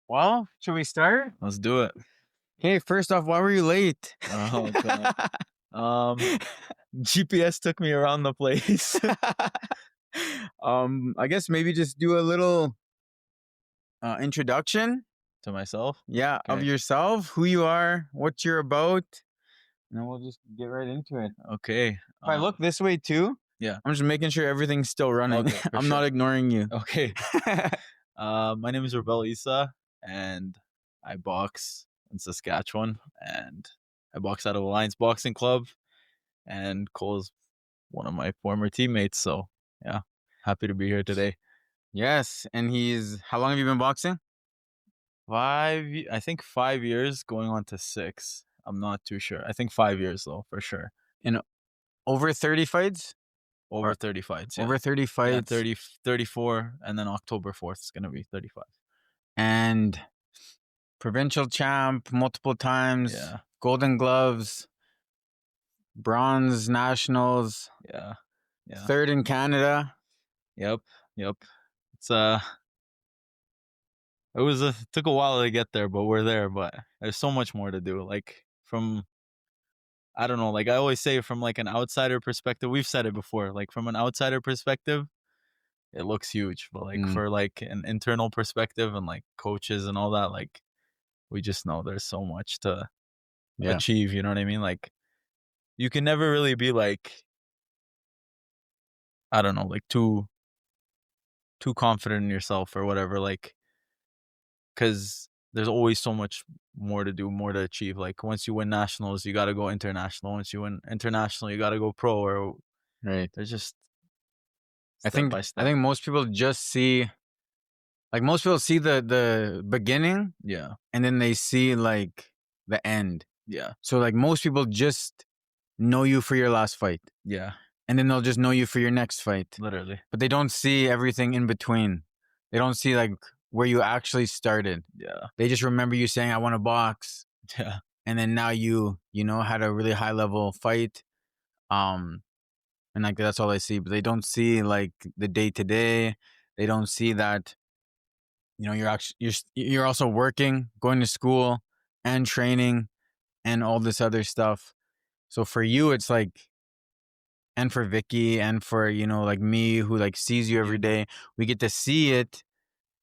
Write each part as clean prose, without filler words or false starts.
Well, should we start? Let's do it. Hey, first off, why were you late? Oh god. GPS took me around the place. I guess maybe just do a little introduction. To myself. Yeah, of Okay. yourself, who you are, what you're about, and then we'll just get right into it. Okay. If I look this way too, Yeah. I'm just making sure everything's still running. Okay, for I'm sure. not ignoring you. Okay. My name is Rabil Issa, and I box in Saskatchewan, and I box out of Alliance Boxing Club, and Cole's one of my former teammates. So yeah, happy to be here today. Yes, and how long have you been boxing? I think 5 years, going on to 6. I'm not too sure. I think 5 years though, for sure. Over 30 fights? Over 30 fights. Yeah. Over 30 Yeah, fights. 34, and then October 4th is going to be 35. And provincial champ multiple times. Yeah. Golden gloves. Bronze nationals. Yeah. Third in Canada. Yep. It's it took a while to get there, but we're there. But there's so much more to do. Like I don't know, like I always say, from like an outsider perspective, we've said it before, like from an outsider perspective, it looks huge, but like for like an internal perspective and like coaches and all that, like we just know there's so much to achieve. You know what I mean? Like you can never really be like, I don't know, like too confident in yourself or whatever, like, because there's always so much more to do, more to achieve. Like once you win nationals, you got to go international. Once you win international, you got to go pro. Or right. There's just I think most people just see, like most people see the beginning, yeah, and then they see like the end. Yeah. So like most people just know you for your last fight. Yeah. And then they'll just know you for your next fight. Literally. But they don't see everything in between. They don't see like where you actually started. Yeah. They just remember you saying, I want to box. Yeah. And then now you had a really high level fight. And like that's all they see. But they don't see like the day to day. They don't see that, you're also working, going to school and training and all this other stuff. So for you, it's like, and for Vicky and for, like me who like sees you every day, we get to see it,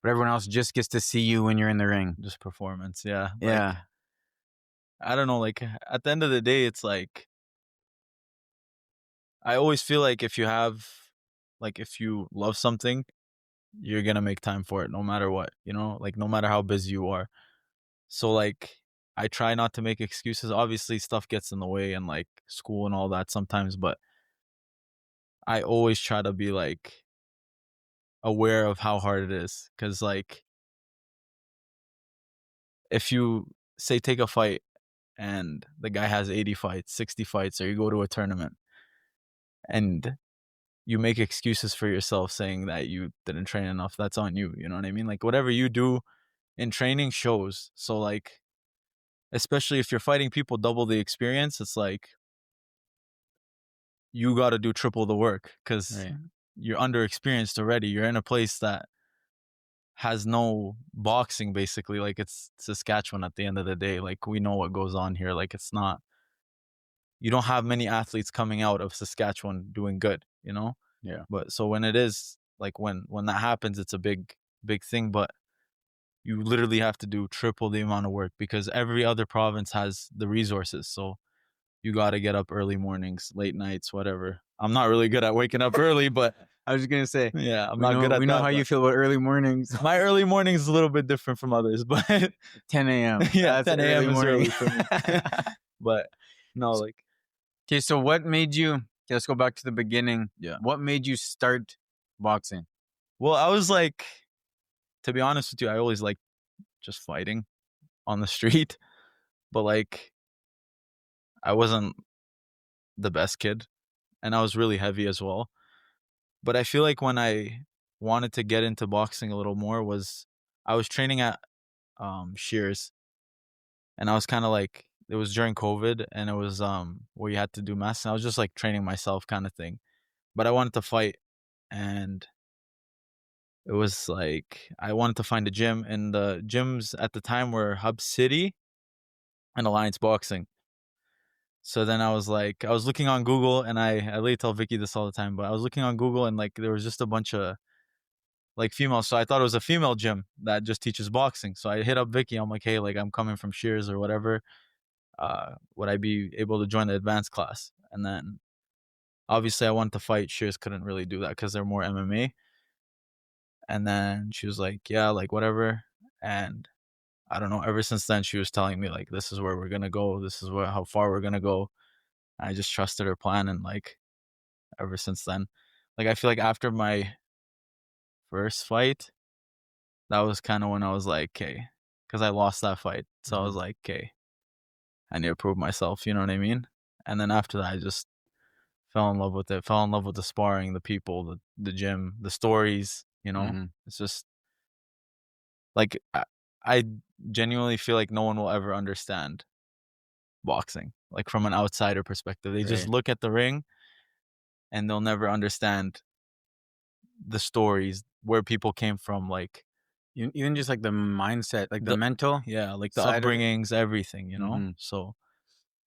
but everyone else just gets to see you when you're in the ring. Just performance. Yeah. Yeah. I don't know. Like at the end of the day, it's like, I always feel like if you love something, you're going to make time for it no matter what, like no matter how busy you are. So like, I try not to make excuses. Obviously stuff gets in the way and like school and all that sometimes, but I always try to be like aware of how hard it is. Cause like, if you say take a fight and the guy has 80 fights, 60 fights, or you go to a tournament and you make excuses for yourself saying that you didn't train enough, that's on you. You know what I mean? Like whatever you do in training shows. So like, especially if you're fighting people double the experience, it's like you got to do triple the work because you're underexperienced already. You're in a place that has no boxing, basically. Like it's Saskatchewan at the end of the day. Like we know what goes on here. Like it's not, you don't have many athletes coming out of Saskatchewan doing good, Yeah. But so when it is like, when that happens, it's a big thing, but you literally have to do triple the amount of work because every other province has the resources. So you got to get up early mornings, late nights, whatever. I'm not really good at waking up early, but I was just going to say, yeah, I'm not good at that. We know how you feel about early mornings. My early morning is a little bit different from others, but 10 a.m. Yeah, 10 a.m. is early for me. But no, like. Okay, so what made you, let's go back to the beginning. Yeah. What made you start boxing? Well, I was like, to be honest with you, I always liked just fighting on the street, but like, I wasn't the best kid and I was really heavy as well. But I feel like when I wanted to get into boxing a little more was I was training at Shears, and I was kind of like, it was during COVID and it was where you had to do masks, and I was just like training myself kind of thing. But I wanted to fight, and it was like I wanted to find a gym, and the gyms at the time were Hub City and Alliance Boxing. So then I was like, I was looking on Google, and I literally tell Vicky this all the time, but I was looking on Google, and like there was just a bunch of like females. So I thought it was a female gym that just teaches boxing. So I hit up Vicky. I'm like, hey, like I'm coming from Shears or whatever. Would I be able to join the advanced class? And then obviously I wanted to fight. Shears couldn't really do that because they're more MMA. And then she was like, yeah, like whatever. And I don't know, ever since then she was telling me like, this is where we're gonna go, this is how far we're gonna go. I just trusted her plan, and like ever since then, like I feel like after my first fight, that was kind of when I was like, okay, because I lost that fight. So I was like, okay, I need to prove myself, you know what I mean? And then after that I just fell in love with it, fell in love with the sparring, the people, the gym, the stories, you know? It's just like I genuinely feel like no one will ever understand boxing, like from an outsider perspective. They just look at the ring and they'll never understand the stories, where people came from, like even just like the mindset, like the mental, like the upbringings, everything, you know. So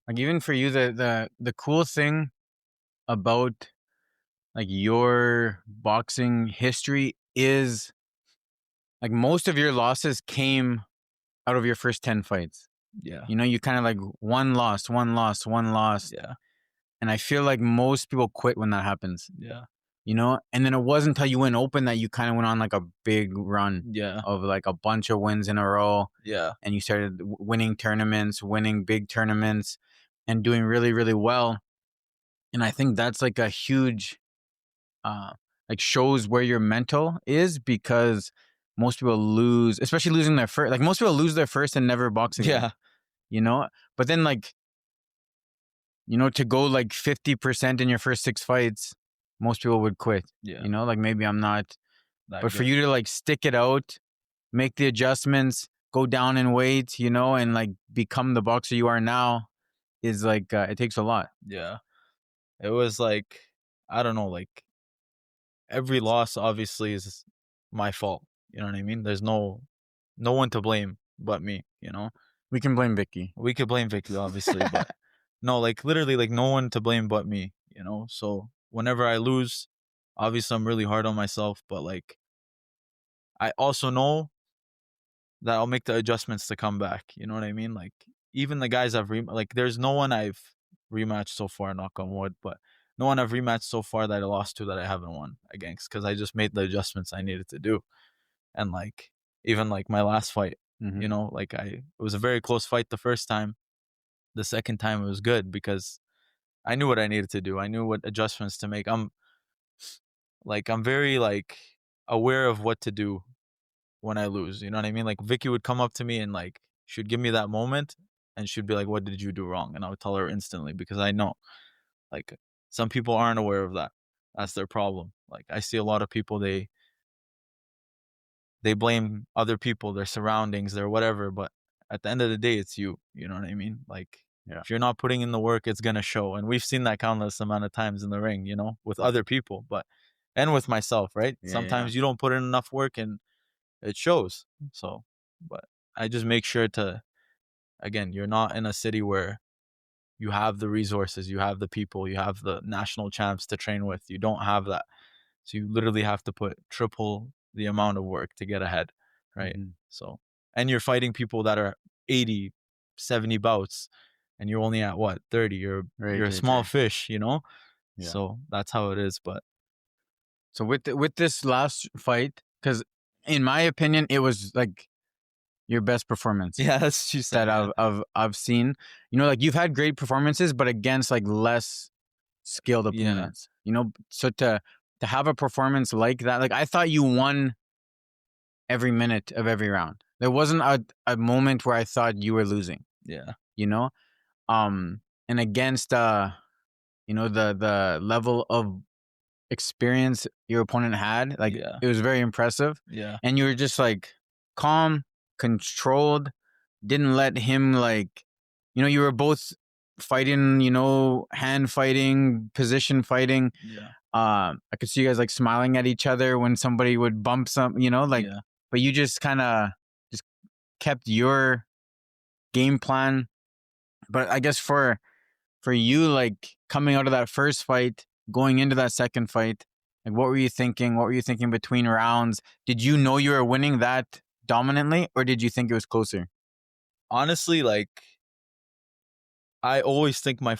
like even for you, the cool thing about like your boxing history is like most of your losses came out of your first 10 fights. Yeah. You know, you kind of like one lost. Yeah. And I feel like most people quit when that happens. Yeah. You know, and then it wasn't until you went open that you kind of went on like a big run. Yeah. Of like a bunch of wins in a row. Yeah. And you started winning tournaments, winning big tournaments, and doing really, really well. And I think that's like a huge, like shows where your mental is, because most people lose, especially losing their first. Like most people lose their first and never box again. Yeah. You know, but then like, you know, to go like 50% in your first 6 fights, most people would quit. Yeah. You know, like maybe I'm not, that but good. for you to like stick it out, make the adjustments, go down in weight, you know, and like become the boxer you are now is like, it takes a lot. Yeah. It was like, I don't know, like every loss obviously is my fault. You know what I mean? There's no one to blame but me, you know? We can blame Vicky. We could blame Vicky, obviously, but no, like literally, like no one to blame but me, you know? So whenever I lose, obviously I'm really hard on myself, but like I also know that I'll make the adjustments to come back. You know what I mean? Like even the guys like there's no one I've rematched so far, knock on wood, but no one I've rematched so far that I lost to that I haven't won against, because I just made the adjustments I needed to do. And like even like my last fight, you know, like it was a very close fight the first time. The second time it was good because I knew what I needed to do. I knew what adjustments to make. I'm very like aware of what to do when I lose. You know what I mean? Like Vicky would come up to me and like she'd give me that moment and she'd be like, "What did you do wrong?" And I would tell her instantly, because I know like some people aren't aware of that. That's their problem. Like I see a lot of people, they blame other people, their surroundings, their whatever, but at the end of the day, it's you. You know what I mean? Like if you're not putting in the work, it's gonna show. And we've seen that countless amount of times in the ring, you know, with other people, and with myself, right? Sometimes you don't put in enough work and it shows. So, but I just make sure to, again, you're not in a city where you have the resources, you have the people, you have the national champs to train with. You don't have that. So you literally have to put triple the amount of work to get ahead, right? So, and you're fighting people that are 80, 70 bouts, and you're only at what, 30? You're a small fish, you know? Yeah. So that's how it is. But so with this last fight, because in my opinion, it was like your best performance. Yeah, that's what you said, that I've seen. You know, like you've had great performances, but against like less skilled opponents. You know, so to have a performance like that, like I thought you won every minute of every round. There wasn't a moment where I thought you were losing. Yeah. You know? And against you know, the level of experience your opponent had, like it was very impressive. Yeah. And you were just like calm, controlled, didn't let him like, you know, you were both fighting, you know, hand fighting, position fighting. Yeah. I could see you guys like smiling at each other when somebody would bump some, you know, like, Yeah. but you just kind of just kept your game plan. But I guess for you, like coming out of that first fight, going into that second fight, like what were you thinking? What were you thinking between rounds? Did you know you were winning that dominantly, or did you think it was closer? Honestly, like I always think my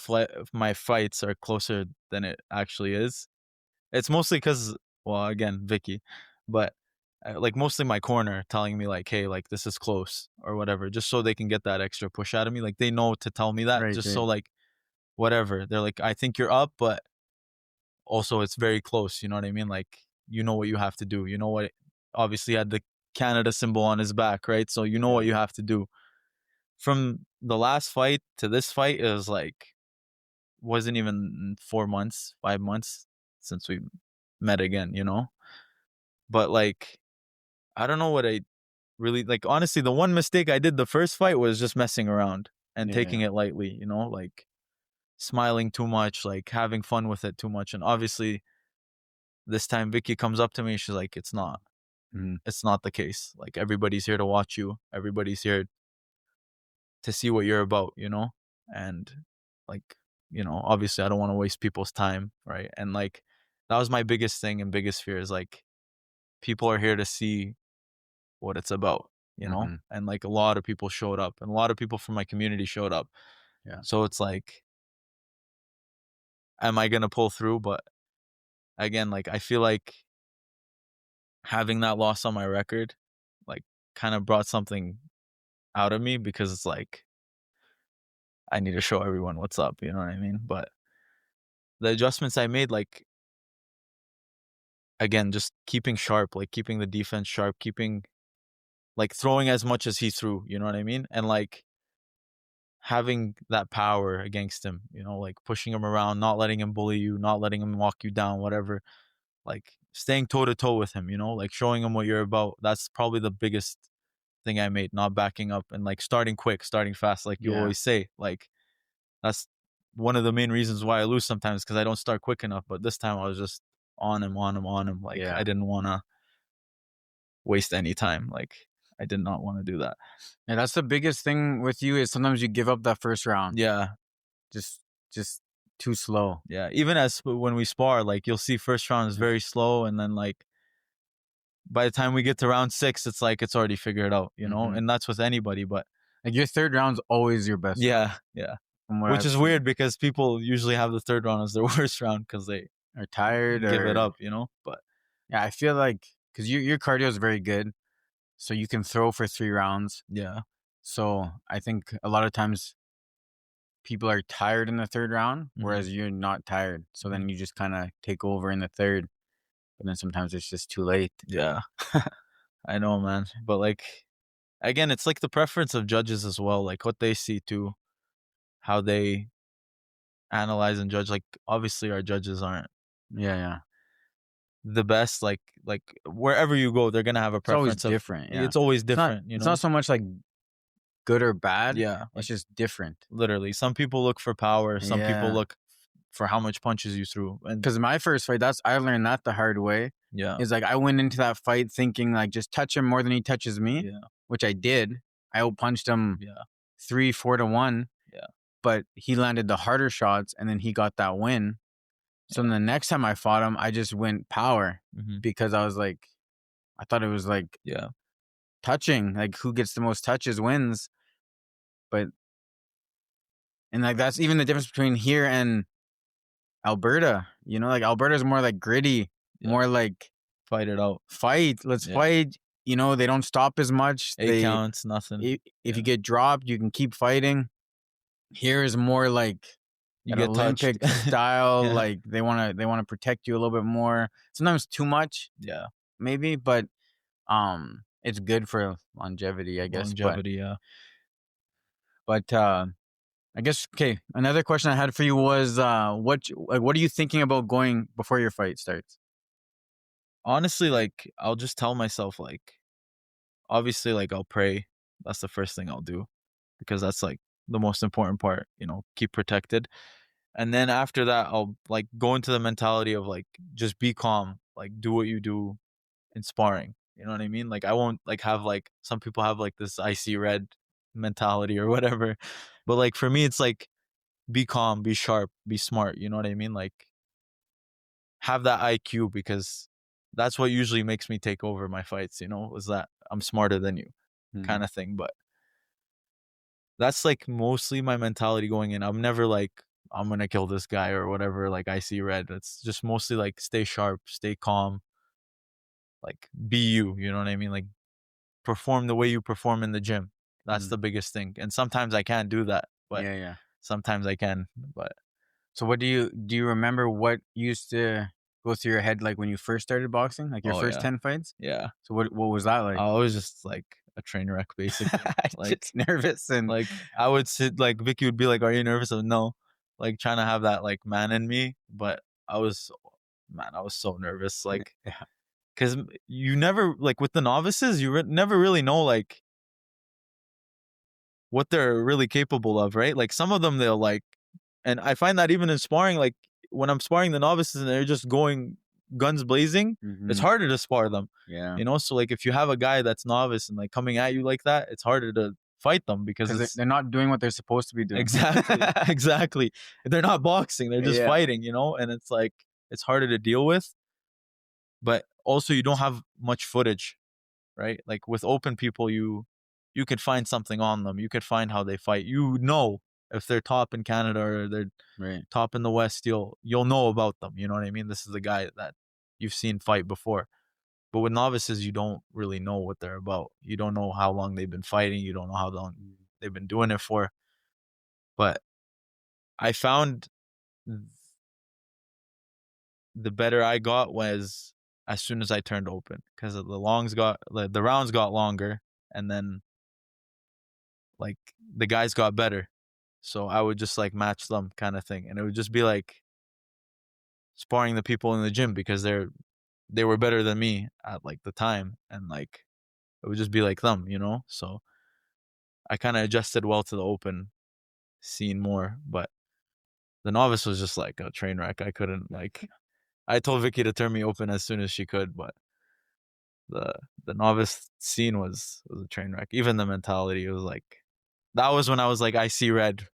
fights are closer than it actually is. It's mostly because, well, again, Vicky, but like mostly my corner telling me like, hey, like this is close or whatever, just so they can get that extra push out of me. Like they know to tell me that, Right, just so right. like whatever. They're like, I think you're up, but also it's very close. You know what I mean? Like you know what you have to do. You know what? Obviously, he had the Canada symbol on his back, right? So you know what you have to do. From the last fight to this fight, it was like wasn't even 4 months, 5 months since we met again, you know? But like I don't know what I really like. Honestly, the one mistake I did the first fight was just messing around and Yeah, taking yeah. it lightly, you know, like smiling too much, like having fun with it too much. And obviously this time Vicky comes up to me, she's like, Mhm. it's not the case. Like everybody's here to watch you. Everybody's here to see what you're about, you know? And like, you know, obviously I don't want to waste people's time, right? And like that was my biggest thing and biggest fear is like people are here to see what it's about, you know? Mhm. And like a lot of people showed up and a lot of people from my community showed up. Yeah. So it's like, am I going to pull through? But again, like I feel like having that loss on my record, like kind of brought something out of me because it's like, I need to show everyone what's up. You know what I mean? But the adjustments I made, like, again, just keeping sharp, like keeping the defense sharp, keeping like throwing as much as he threw, you know what I mean? And like having that power against him, you know, like pushing him around, not letting him bully you, not letting him walk you down, whatever. Like staying toe to toe with him, you know, like showing him what you're about. That's probably the biggest thing I made, not backing up and like starting quick, starting fast, like you Yeah. always say. Like that's one of the main reasons why I lose sometimes because I don't start quick enough. But this time I was just on him, on him, on him. Like I Yeah. didn't want to waste any time. Like I did not want to do that. Yeah, that's the biggest thing with you is sometimes you give up that first round. Yeah, Just just too slow. yeah. Even as when we spar, like you'll see first round is very slow, and then like by the time we get to round 6, it's like it's already figured out, you know. Mhm. And that's with anybody. But Like your third round's always your best round, yeah, yeah. from what Which I've is seen. weird because people usually have the third round as their worst round because they Or tired give it or up, you know. But yeah, I feel like because your cardio is very good, so you can throw for 3 rounds. yeah, So I think a lot of times people are tired in the third round, mhm, whereas you're not tired. So mhm. then you just kind of take over in the third, but then sometimes it's just too late. Yeah, I know, man. But like again, it's like the preference of judges as well, like what they see too, how they analyze and judge. Like obviously our judges aren't Yeah, yeah. the best. Like wherever you go, they're gonna have a It's always preference of. different. Yeah, It's always it's not. different, you It's not know. so much like good or bad. Yeah, It's like just different. literally, some people look for power, some people Yeah. look for how much punches you threw, and Because my first fight, I learned that the hard way. yeah, Is like I went into that fight thinking like just touch him more than he touches me, yeah, which I did. I outpunched him yeah, 3-4 to 1, yeah, but he landed the harder shots and then he got that win. So then the next time I fought him, I just went power mm-hmm. because I was like, I thought it was like Yeah, touching, like who gets the most touches wins. But and like that's even the difference between here and Alberta. You know, like Alberta's more like gritty, yeah. more like Fight it out. fight. Let's Yeah, fight. You know, they don't stop as much. 8 counts, nothing. If Yeah, you get dropped, you can keep fighting. Here is more like you that get touched. Olympic style. Yeah, Like they wanna protect you a little bit more. Sometimes too much, yeah. maybe, but it's good for longevity, I guess. Longevity. Yeah. But I guess okay. Another question I had for you was what are you thinking about going before your fight starts? Honestly, like I'll just tell myself like obviously like I'll pray. That's the first thing I'll do because that's like the most important part, you know, keep protected. And then after that, I'll like go into the mentality of like, just be calm, like do what you do in sparring. You know what I mean? Like I won't like have like some people have like this icy red mentality or whatever. But like for me, it's like be calm, be sharp, be smart. You know what I mean? Like have that IQ, because that's what usually makes me take over my fights, you know, is that I'm smarter than you kind of thing. But that's like mostly my mentality going in. I'm never like, I'm going to kill this guy or whatever. Like I see red. It's just mostly like stay sharp, stay calm, like be you, you know what I mean? Like perform the way you perform in the gym. That's the biggest thing. And sometimes I can't do that, but Yeah. sometimes I can. But So what do you remember what used to go through your head like when you first started boxing? Like your first 10 fights? yeah, So what was that like? I was just like a train wreck basically. Like Just nervous and like I would sit, like Vicky would be like, "Are you nervous?" I was, no, like trying to have that like man in me, but I was so nervous, like yeah. because you never like with the novices, you never really know like what they're really capable of, right? Like some of them they'll like, and I find that even in sparring, like when I'm sparring the novices and they're just going guns blazing, it's harder to spar them. Yeah. You know, so like if you have a guy that's novice and like coming at you like that, it's harder to fight them because they're not doing what they're supposed to be doing. exactly. They're not boxing, they're just fighting, you know, and it's like it's harder to deal with. But also you don't have much footage, right? Like with open people, you could find something on them. You could find how they fight. You know if they're top in Canada or they're top in the West, you'll know about them. You know what I mean? This is the guy that you've seen fight before. But with novices, you don't really know what they're about. You don't know how long they've been fighting. You don't know how long they've been doing it for. But I found the better I got was as soon as I turned open, because the rounds got longer, and then like the guys got better. So I would just like match them kind of thing. And it would just be like sparring the people in the gym because they were better than me at like the time. And like it would just be like them, you know? So I kind of adjusted well to the open scene more. But the novice was just like a train wreck. I couldn't like, I told Vicky to turn me open as soon as she could, but the novice scene was a train wreck. Even the mentality, it was like, that was when I was like, I see red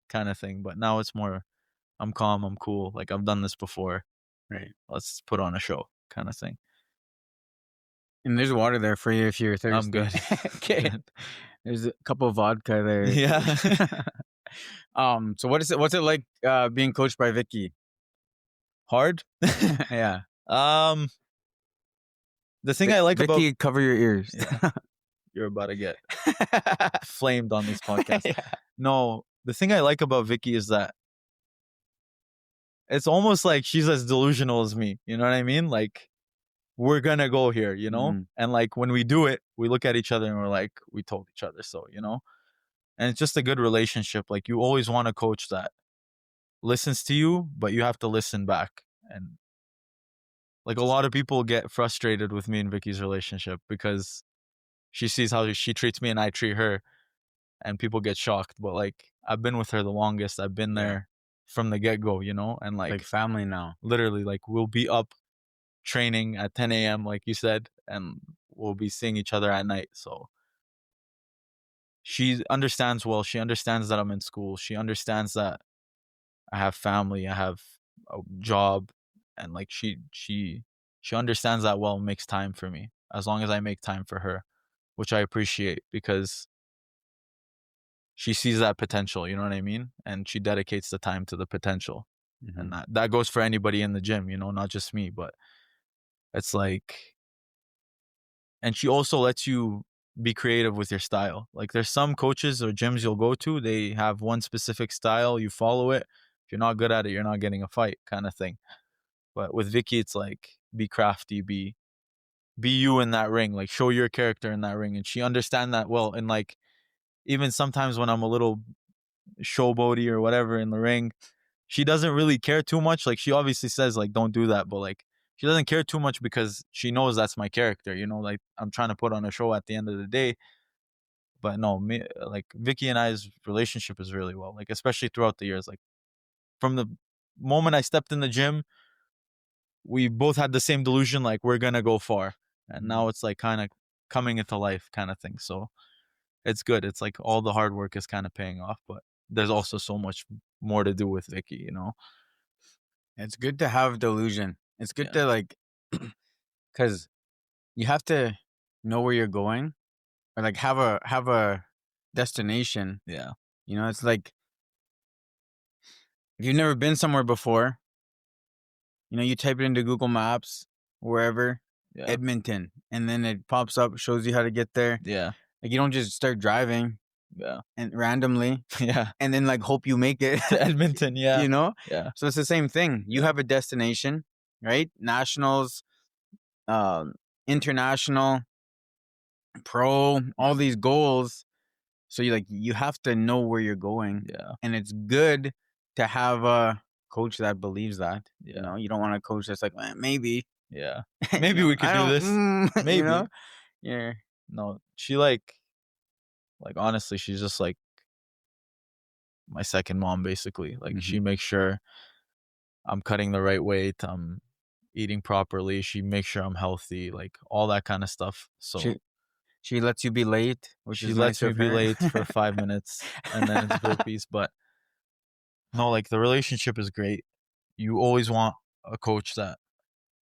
kind of thing. But now it's more, I'm calm, I'm cool. Like I've done this before. Right. Let's put on a show kind of thing. And there's water there for you if you're thirsty. I'm good. Okay. There's a couple of vodka there. Yeah. So what's it like being coached by Vicky? Hard? Yeah. The thing I like Vicky, about cover your ears. Yeah. You're about to get flamed on this podcast. Yeah. No, the thing I like about Vicky is that it's almost like she's as delusional as me. You know what I mean? Like we're gonna go here, you know? And like when we do it, we look at each other and we're like, we told each other so, you know? And it's just a good relationship. Like you always want a coach that listens to you, but you have to listen back. And like a lot of people get frustrated with me and Vicky's relationship because she sees how she treats me and I treat her, and people get shocked. But like I've been with her the longest. I've been there from the get-go, you know? And like family now. Literally, like we'll be up training at 10 a.m. like you said, and we'll be seeing each other at night. So she understands well. She understands that I'm in school. She understands that I have family. I have a job, and like she understands that well and makes time for me as long as I make time for her, which I appreciate because she sees that potential, you know what I mean? And she dedicates the time to the potential. And that goes for anybody in the gym, you know, not just me, but it's like, and she also lets you be creative with your style. Like there's some coaches or gyms you'll go to, they have one specific style, you follow it. If you're not good at it, you're not getting a fight kind of thing. But with Vicky, it's like, be crafty, be you in that ring, like show your character in that ring. And she understands that well. And like, even sometimes when I'm a little showboaty or whatever in the ring, she doesn't really care too much. Like she obviously says like, don't do that. But like, she doesn't care too much because she knows that's my character, you know, like I'm trying to put on a show at the end of the day. But no, me like Vicky and I's relationship is really well. Like especially throughout the years. Like from the moment I stepped in the gym, we both had the same delusion, like we're gonna go far. And now it's like kind of coming into life kind of thing. So it's good. It's like all the hard work is kind of paying off, but there's also so much more to do with Vicky, you know? It's good to have delusion. It's good Yeah. to like, because you have to know where you're going, or like have a destination. Yeah. You know, it's like if you've never been somewhere before, you know, you type it into Google Maps, wherever, Yeah. Edmonton, and then it pops up, shows you how to get there. Yeah. Like you don't just start driving Yeah. and randomly Yeah. and then like hope you make it. To Edmonton, yeah. You know? Yeah. So it's the same thing. You have a destination, right? Nationals, international, pro, all these goals. So you have to know where you're going. Yeah. And it's good to have a coach that believes that. Yeah. You know, you don't want a coach that's like, maybe. Yeah. You Maybe know, we could do this. Maybe. You know? Yeah. No, she like honestly, she's just like my second mom basically. Like she makes sure I'm cutting the right weight, I'm eating properly, she makes sure I'm healthy, like all that kind of stuff. So She lets you be late, which she is lets nice me of be her. late for 5 minutes and then it's burpees. But no, like the relationship is great. You always want a coach that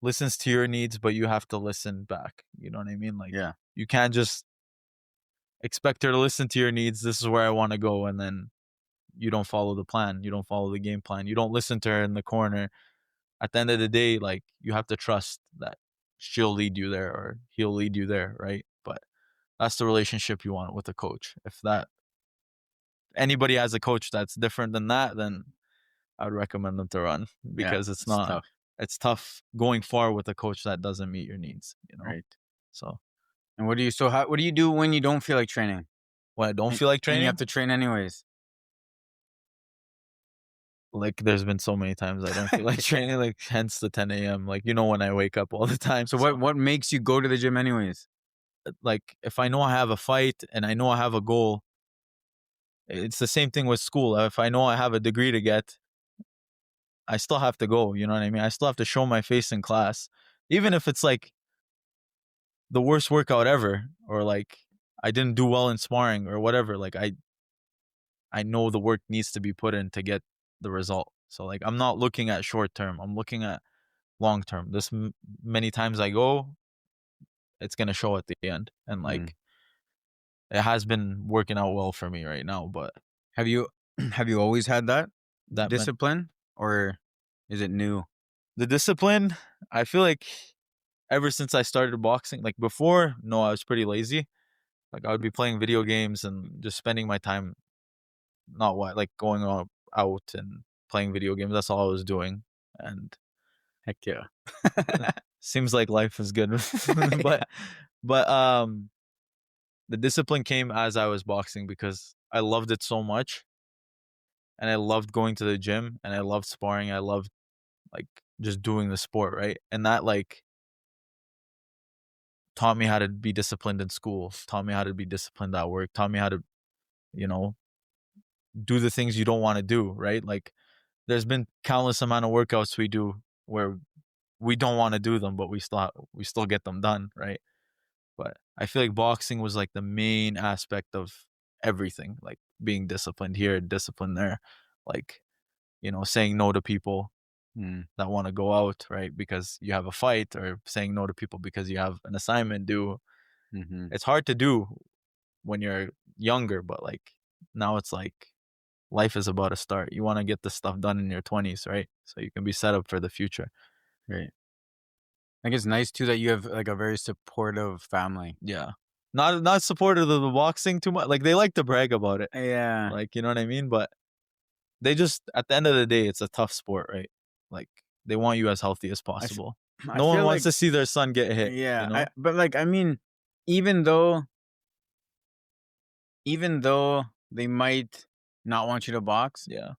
listens to your needs, but you have to listen back. You know what I mean? Like Yeah. you can't just expect her to listen to your needs. This is where I want to go, and then you don't follow the plan. You don't follow the game plan. You don't listen to her in the corner. At the end of the day, like you have to trust that she'll lead you there or he'll lead you there, right? But that's the relationship you want with a coach. If that anybody has a coach that's different than that, then I would recommend them to run because it's not tough. it's tough going far with a coach that doesn't meet your needs, you know? Right. So And what do you do when you don't feel like training? when I don't feel like And you training, have to train anyways. like there's been so many times I don't feel like training, like hence the 10 a.m. Like, you know, when I wake up all the time. So what makes you go to the gym anyways? Like if I know I have a fight and I know I have a goal, it's the same thing with school. If I know I have a degree to get, I still have to go. You know what I mean? I still have to show my face in class, even if it's like the worst workout ever, or like I didn't do well in sparring or whatever. Like I know the work needs to be put in to get the result. So like I'm not looking at short term. I'm looking at long term. This many times I go, it's gonna show at the end, and like it has been working out well for me right now. But Have you always had that that discipline, or is it new? the discipline, I feel like ever since I started boxing, like before, no, I was pretty lazy. Like I would be playing video games and just spending my time, not what, like going out and playing video games. That's all I was doing. And Heck yeah. seems like life is good. but the discipline came as I was boxing because I loved it so much. And I loved going to the gym and I loved sparring. I loved like just doing the sport, right? And that like taught me how to be disciplined in school, taught me how to be disciplined at work, taught me how to, you know, do the things you don't want to do, right? Like there's been countless amount of workouts we do where we don't want to do them, but we still get them done, right? But I feel like boxing was like the main aspect of everything, like being disciplined here, disciplined there, like, you know, saying no to people that want to go out, right? Because you have a fight, or saying no to people because you have an assignment due. It's hard to do when you're younger, but like now it's like life is about to start. You want to get this stuff done in your 20s, right? So you can be set up for the future. Right. I think it's nice too that you have like a very supportive family. Yeah. Not supportive of the boxing too much. Like they like to brag about it. Yeah. Like, you know what I mean? But they just, at the end of the day, it's a tough sport, right? Like they want you as healthy as possible. No one wants to see their son get hit. Yeah. You know? But like, I mean, even though they might not want you to box, Yeah.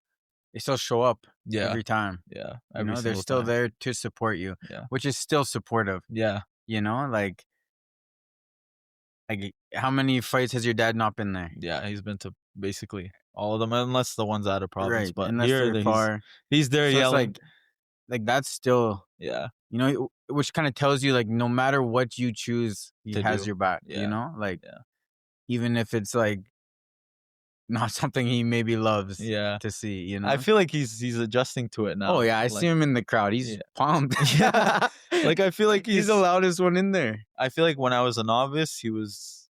they still show up Yeah. every time. Yeah. You know, they're still there to support you, Yeah. which is still supportive. Yeah. You know, like Like, how many fights has your dad not been there? Yeah, he's been to basically all of them, unless the ones out of province. Right, But unless here, they're far. he's there So it's yelling. like that's still, Yeah, you know, which kind of tells you like no matter what you choose, he to has do. your back. Yeah, You know, like yeah, even if it's like not something he maybe loves yeah. to see. You I know. feel like he's adjusting to it Oh now. yeah, I see Like, him in the crowd. He's yeah, pumped. yeah. Like I feel like He's the loudest one in there. I feel like when I was a novice, he was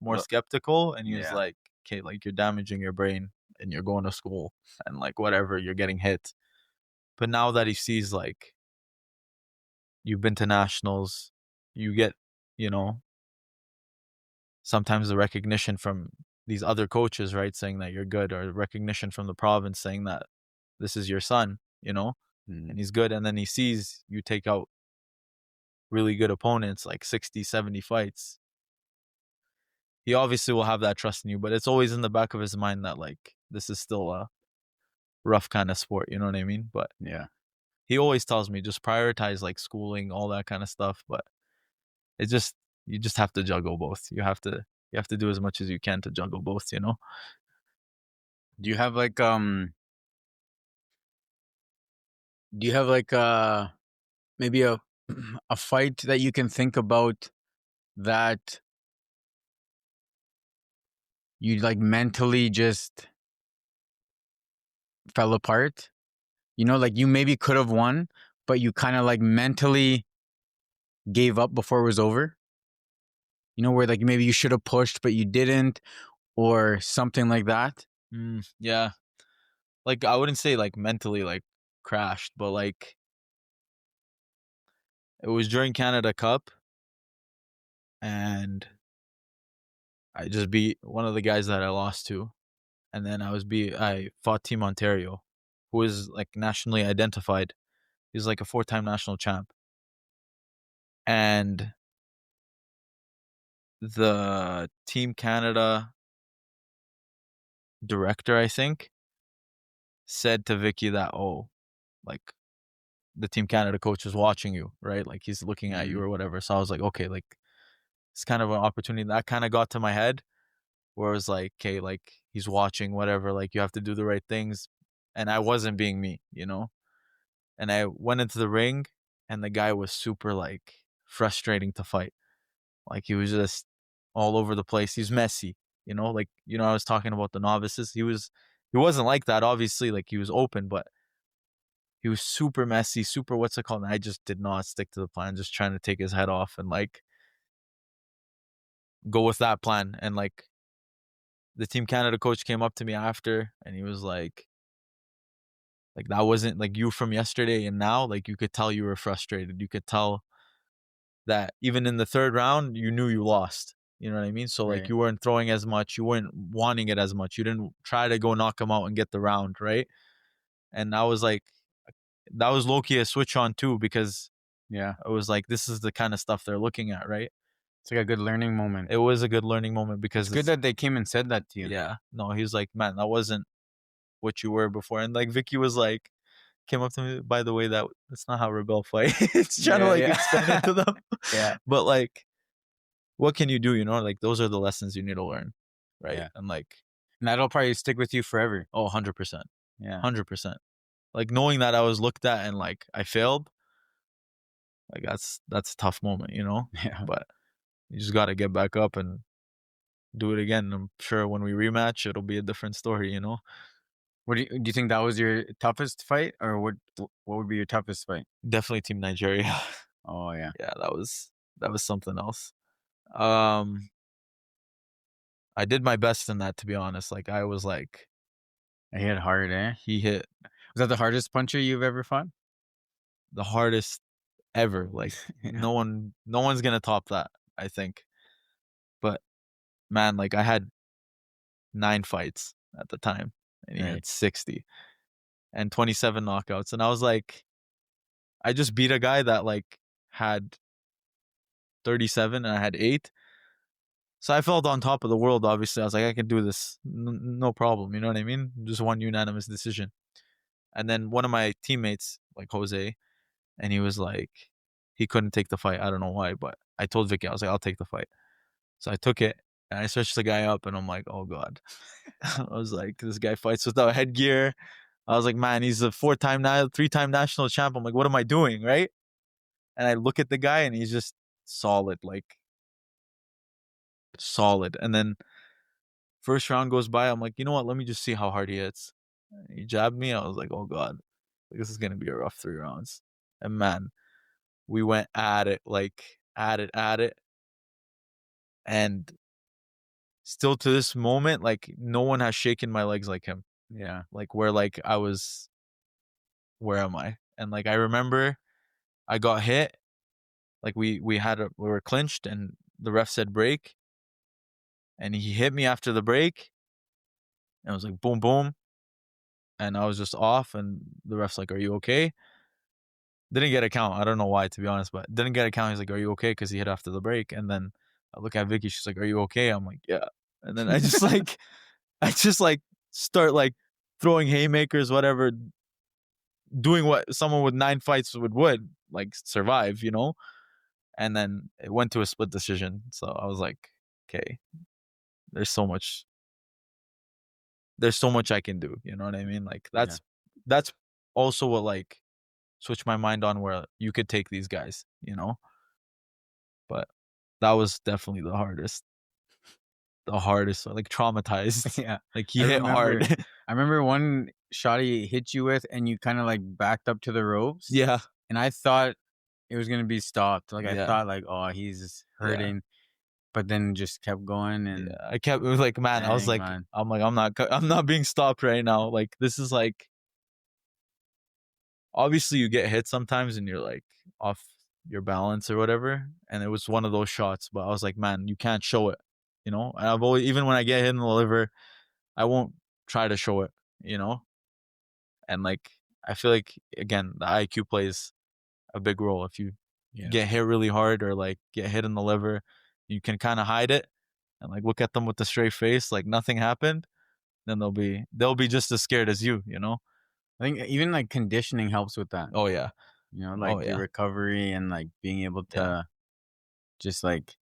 more Look, skeptical, and he was yeah, like, "Okay, like you're damaging your brain, and you're going to school, and like whatever, you're getting hit." But now that he sees like you've been to nationals, you get, you know, sometimes the recognition from these other coaches, right, saying that you're good, or recognition from the province saying that this is your son, you know, and he's good. And then he sees you take out really good opponents, like 60, 70 fights. He obviously will have that trust in you, but it's always in the back of his mind that like this is still a rough kind of sport, you know what I mean? But yeah. he always tells me just prioritize like schooling, all that kind of stuff. But it just you just have to juggle both. You have to do as much as you can to juggle both, you know? Do you have like Do you have like maybe a a fight that you can think about that you like mentally just fell apart? You know, like you maybe could have won, but you kind of like mentally gave up before it was over. You know, where like maybe you should have pushed, but you didn't, or something like that. Yeah. Like I wouldn't say like mentally like crashed, but like it was during Canada Cup, and I just beat one of the guys that I lost to. And then I fought Team Ontario, who is like nationally identified. He's like a 4-time national champ. And the Team Canada director, I think, said to Vicky that, oh, like the Team Canada coach is watching you, right? Like he's looking at you or whatever. So I was like, okay, like it's kind of an opportunity that kind of got to my head, where it was like, okay, like he's watching, whatever, like you have to do the right things. And I wasn't being me, you know? And I went into the ring, and the guy was super like frustrating to fight. Like he was just all over the place. He's messy, you know, like, you know, I was talking about the novices. He wasn't like that, obviously, like he was open, but he was super messy, super what's it called? And I just did not stick to the plan, just trying to take his head off and like go with that plan. And like the Team Canada coach came up to me after, and he was like that wasn't like you from yesterday and now. Like you could tell you were frustrated. You could tell that even in the third round, you knew you lost. You know what I mean? So like Right. you weren't throwing as much, you weren't wanting it as much. You didn't try to go knock him out and get the round, right? And I was like, that was low key a switch on too, because Yeah. I was like, this is the kind of stuff they're looking at, right? It's like a good learning moment. It was a good learning moment because It's good that they came and said that to you. yeah, no, he was like, man, that wasn't what you were before. And like Vicky was like, came up to me, by the way, that's not how Rabil fight. It's trying to like explain it to them. Yeah. But like, what can you do? You know, like those are the lessons you need to learn, right? Yeah. And like, And that'll probably stick with you forever. oh, 100%, Yeah. 100%. Like knowing that I was looked at and like I failed, like that's a tough moment, you know. Yeah. But you just got to get back up and do it again. I'm sure when we rematch, it'll be a different story, you know. What do you think that was your toughest fight, or what would be your toughest fight? Definitely Team Nigeria. Oh yeah. Yeah, that was something else. Um, I did my best in that, to be honest. Like I was like, I hit hard, eh? he hit Was that the hardest puncher you've ever fought? the hardest ever. Like Yeah. no one's gonna top that, I think. But man, like I had 9 fights at the time, and he Right. had 60 and 27 knockouts, and I was like, I just beat a guy that like had 37 and I had 8. So I felt on top of the world. Obviously, I was like, I can do this, no problem. You know what I mean? Just one unanimous decision. And then one of my teammates, like Jose, and he was like, he couldn't take the fight. I don't know why, but I told Vicky, I was like, I'll take the fight. So I took it and I searched the guy up, and I'm like, oh god. I was like, this guy fights without headgear. I was like, man, he's a 3-time national champ. I'm like, what am I doing, right? And I look at the guy, and he's just solid, like solid. And then first round goes by. I'm like, you know what? Let me just see how hard he hits. He jabbed me. I was like, oh god, this is gonna be a rough 3 rounds. And man, we went at it, like at it, and still to this moment, like no one has shaken my legs like him. Yeah. Like where like I was, where am I? And like I remember I got hit. Like we were clinched, and the ref said break, and he hit me after the break. And it was like boom boom, and I was just off, and the ref's like, "Are you okay?" Didn't get a count. I don't know why, to be honest, but didn't get a count. He's like, "Are you okay?" Because he hit after the break, and then I look at Vicky. She's like, "Are you okay?" I'm like, "Yeah." And then I just like start like throwing haymakers, whatever, doing what someone with 9 fights would like survive, you know. And then it went to a split decision. So I was like, okay, there's so much I can do. You know what I mean? Like that's also what like switched my mind on, where you could take these guys, you know. But that was definitely the hardest, like traumatized. Yeah. Like he hit hard. I remember one shot he hit you with, and you kind of like backed up to the ropes. Yeah. And I thought it was gonna be stopped. Like I Yeah. thought, like, oh, he's hurting, but then just kept going. And Yeah. I kept, it was like, man, I was dang, like, man. I'm not being stopped right now. Like this is like, obviously you get hit sometimes and you're like off your balance or whatever. And it was one of those shots, but I was like, man, you can't show it, you know? And I've always, even when I get hit in the liver, I won't try to show it, you know? And like, I feel like, again, the IQ plays a big role. If you get hit really hard or like get hit in the liver, you can kind of hide it and like look at them with a straight face, like nothing happened. Then they'll be just as scared as you know? I think even like conditioning helps with that. Oh yeah. You know, Oh like your yeah. recovery and like being able to Yeah. just like,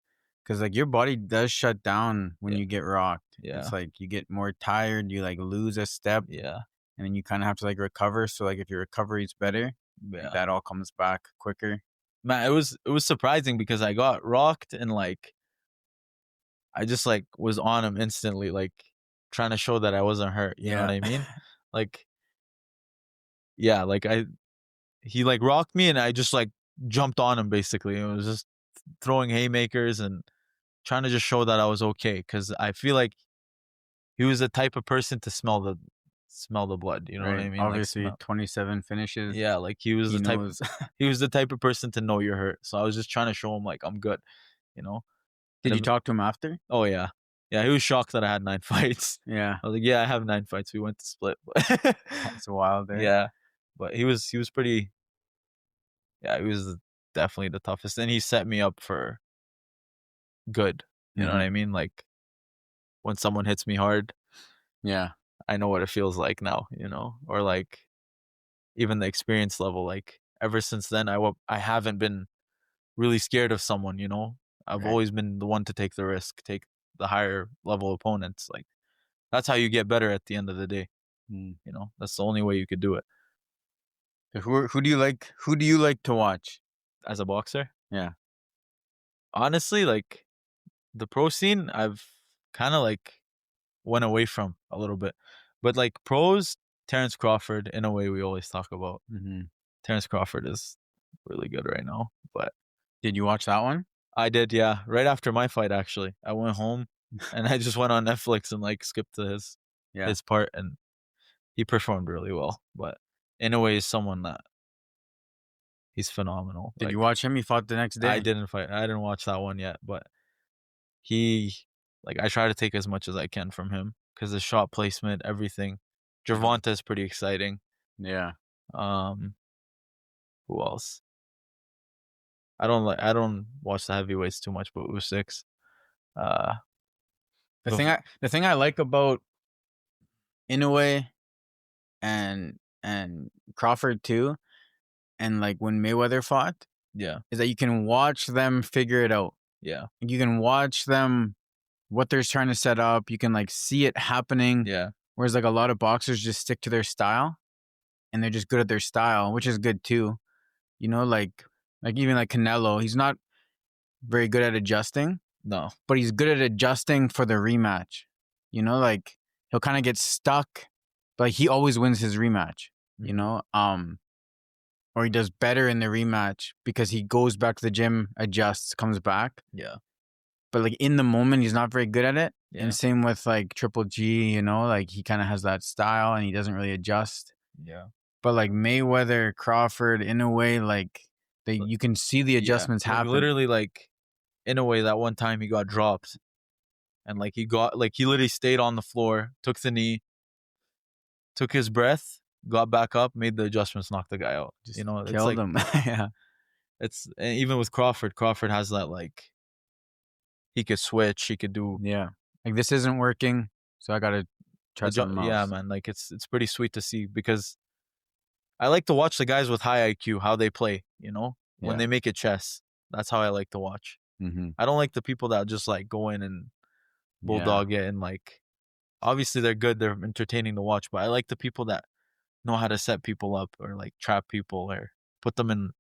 because like your body does shut down when Yeah. you get rocked. Yeah. It's like you get more tired, you like lose a step, Yeah. and then you kind of have to like recover. So like if your recovery is better, like, Yeah. that all comes back quicker. Man, it was surprising because I got rocked and like I just like was on him instantly, like trying to show that I wasn't hurt. You know what I mean? Like, yeah, like he like rocked me and I just like jumped on him basically. It was just throwing haymakers and trying to just show that I was okay, because I feel like he was the type of person to smell the blood. You know what Right. I mean? Like Obviously, smell. 27 finishes. Yeah, like he was He the type. knows. He was the type of person to know you're hurt. So I was just trying to show him like I'm good. You know. Did And you talk to him after? Oh yeah, yeah. He was shocked that I had 9 fights. Yeah. I was like, yeah, I have 9 fights. We went to split. That's wild. There. Yeah, but he was pretty. Yeah, he was definitely the toughest, and he set me up for good. You know what I mean? Like when someone hits me hard, Yeah. I know what it feels like now. You know, or like even the experience level. Like ever since then, I haven't been really scared of someone. You know, I've Right. always been the one to take the risk, take the higher level opponents. Like that's how you get better at the end of the day. You know, that's the only way you could do it. Who do you like? Who do you like to watch? As a boxer, Yeah. honestly, like the pro scene, I've kind of like went away from a little bit, but like pros, Terrence Crawford, in a way, we always talk about. Terrence Crawford is really good right now. But Did you watch that one? I did, yeah. Right after my fight, actually, I went home and I just went on Netflix and like skipped to his part, and he performed really well. But in a way, he's someone that he's phenomenal. Did Like, you watch him? He fought the next day. I didn't watch that one yet, but he, like, I try to take as much as I can from him because the shot placement, everything. Gervonta is pretty exciting. Yeah. Who else? I don't watch the heavyweights too much, but Usyk's. The thing I like about Inoue and Crawford too, and like when Mayweather fought, Yeah. is that you can watch them figure it out. Yeah. You can watch them, what they're trying to set up. You can like see it happening. Yeah. Whereas like a lot of boxers just stick to their style, and they're just good at their style, which is good too. You know, like even like Canelo, he's not very good at adjusting, No. but he's good at adjusting for the rematch. You know, like he'll kind of get stuck, but he always wins his rematch. You know, or he does better in the rematch because he goes back to the gym, adjusts, comes back. Yeah. But like in the moment, he's not very good at it. Yeah. And same with like Triple G, you know, like he kind of has that style and he doesn't really adjust. Yeah. But like Mayweather, Crawford, in a way, like you can see the adjustments like, happen. literally, like in a way, that one time he got dropped, and like he literally stayed on the floor, took the knee, took his breath, got back up, made the adjustments, knocked the guy out. Just You know, it's killed like him. Yeah. it's even with Crawford has that, like, he could switch, he could do Yeah. Like this isn't working, so I gotta try something else. yeah, man. Like it's pretty sweet to see, because I like to watch the guys with high IQ, how they play, you know, when Yeah. they make it chess. That's how I like to watch. Mm-hmm. I don't like the people that just like go in and bulldog it, and like obviously they're good, they're entertaining to watch, but I like the people that know how to set people up, or like trap people, or put them in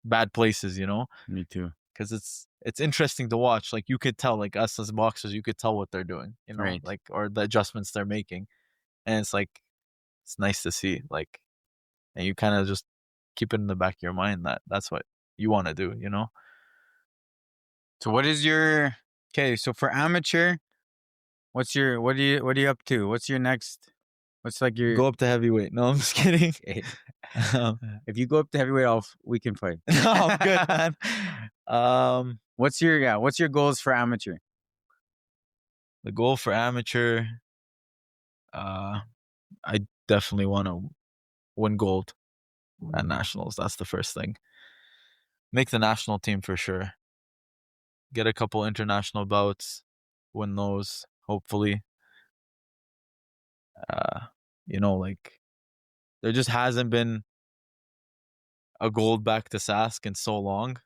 bad places, you know? Me too. Because it's interesting to watch. Like you could tell, like us as boxers, you could tell what they're doing, you know, Right. like, or the adjustments they're making, and it's like it's nice to see, like, and you kind of just keep it in the back of your mind that that's what you want to do, you know? So what is your so for amateur, what are you up to? What's your next, what's like your Go up to heavyweight. No, I'm just kidding. if you go up to heavyweight, we can fight. No, I'm good, man. What's your goals for amateur? The goal for amateur, I definitely want to win gold at nationals. That's the first thing. Make the national team for sure. Get a couple international bouts, win those, hopefully. You know, like, there just hasn't been a gold back to Sask in so long.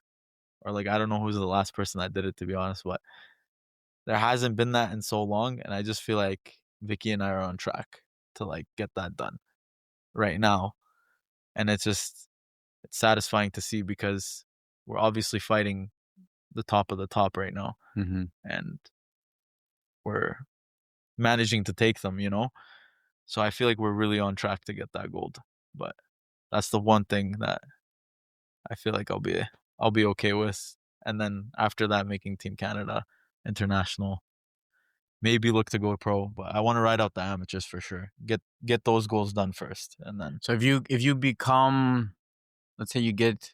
Or like, I don't know who's the last person that did it, to be honest, but there hasn't been that in so long, and I just feel like Vicky and I are on track to like get that done right now. And it's satisfying to see, because we're obviously fighting the top of the top right now, and we're managing to take them, you know? So I feel like we're really on track to get that gold. But that's the one thing that I feel like I'll be okay with. And then after that, making Team Canada international, maybe look to go pro, but I want to ride out the amateurs for sure. Get those goals done first, and then. So if you become, let's say you get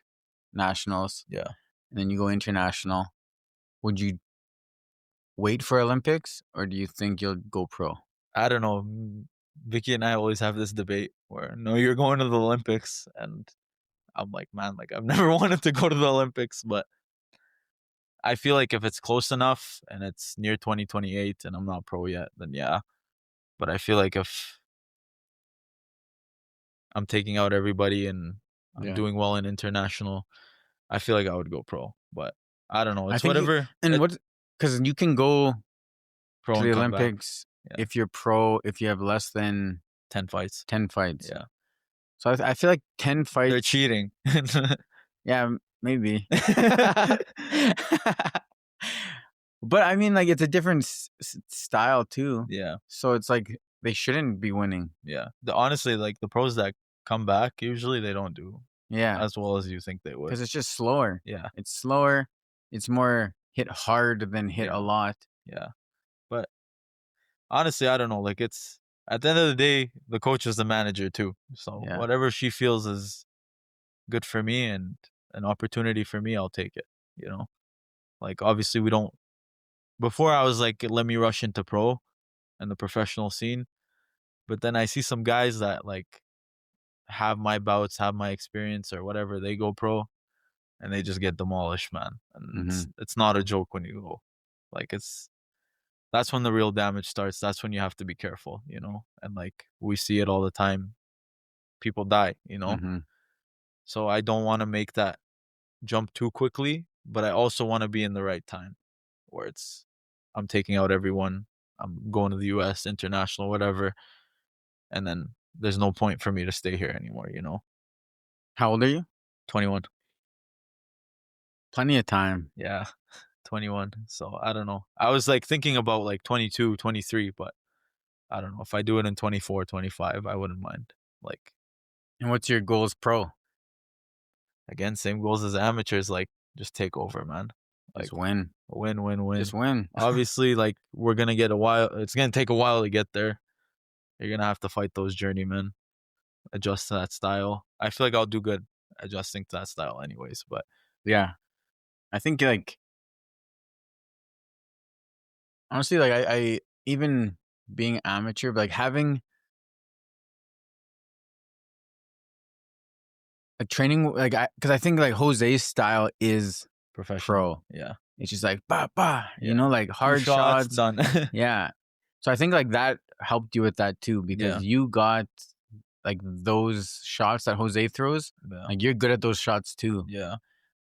nationals, Yeah, and then you go international, would you wait for Olympics, or do you think you'll go pro? I don't know. Vicky and I always have this debate where, no, you're going to the Olympics, and I'm like, man, like I've never wanted to go to the Olympics, but I feel like if it's close enough and it's near 2028 and I'm not pro yet, then yeah. But I feel like if I'm taking out everybody and I'm doing well in international, I feel like I would go pro. But I don't know. It's whatever. Because you can go pro to the and come back. Olympics if you're pro, if you have less than 10 fights. 10 fights. Yeah. So I feel like 10 fights. They're cheating. Yeah, maybe. But I mean, like, it's a different style too. Yeah. So it's like they shouldn't be winning. Yeah. Honestly, like the pros that come back, usually they don't do as well as you think they would. Because it's just slower. Yeah. It's slower. It's more hit hard than hit a lot. Yeah. But honestly, I don't know. Like, it's at the end of the day, the coach is the manager too. So whatever she feels is good for me and an opportunity for me, I'll take it. You know, like obviously we don't. Before I was like, let me rush into pro and the professional scene, but then I see some guys that like have my bouts, have my experience or whatever. They go pro, and they just get demolished, man. And it's not a joke when you go. Like that's when the real damage starts. That's when you have to be careful, you know? And like we see it all the time. People die, you know? So I don't want to make that jump too quickly but I also want to be in the right time where I'm taking out everyone. I'm going to the US, international, whatever. And then there's no point for me to stay here anymore, you know? How old are you? 21. Plenty of time. Yeah, 21. So I don't know. I was like thinking about like 22, 23, but I don't know. If I do it in 24, 25, I wouldn't mind. Like, And what's your goals pro? again, same goals as amateurs, like just take over, man. Like Just win. win, win, win. Just win. Obviously, like we're gonna get a while. It's gonna take a while to get there. You're gonna have to fight those journeymen, adjust to that style. I feel like I'll do good adjusting to that style, anyways. But Yeah. I think like honestly, like I even being amateur, but like having like training, like because I think like Jose's style is professional, pro. yeah. It's just like bah bah, Yeah. you know, like hard Two shots shots. done. Yeah. So I think like that helped you with that too because Yeah. you got like those shots that Jose throws. Yeah. Like you're good at those shots too. Yeah.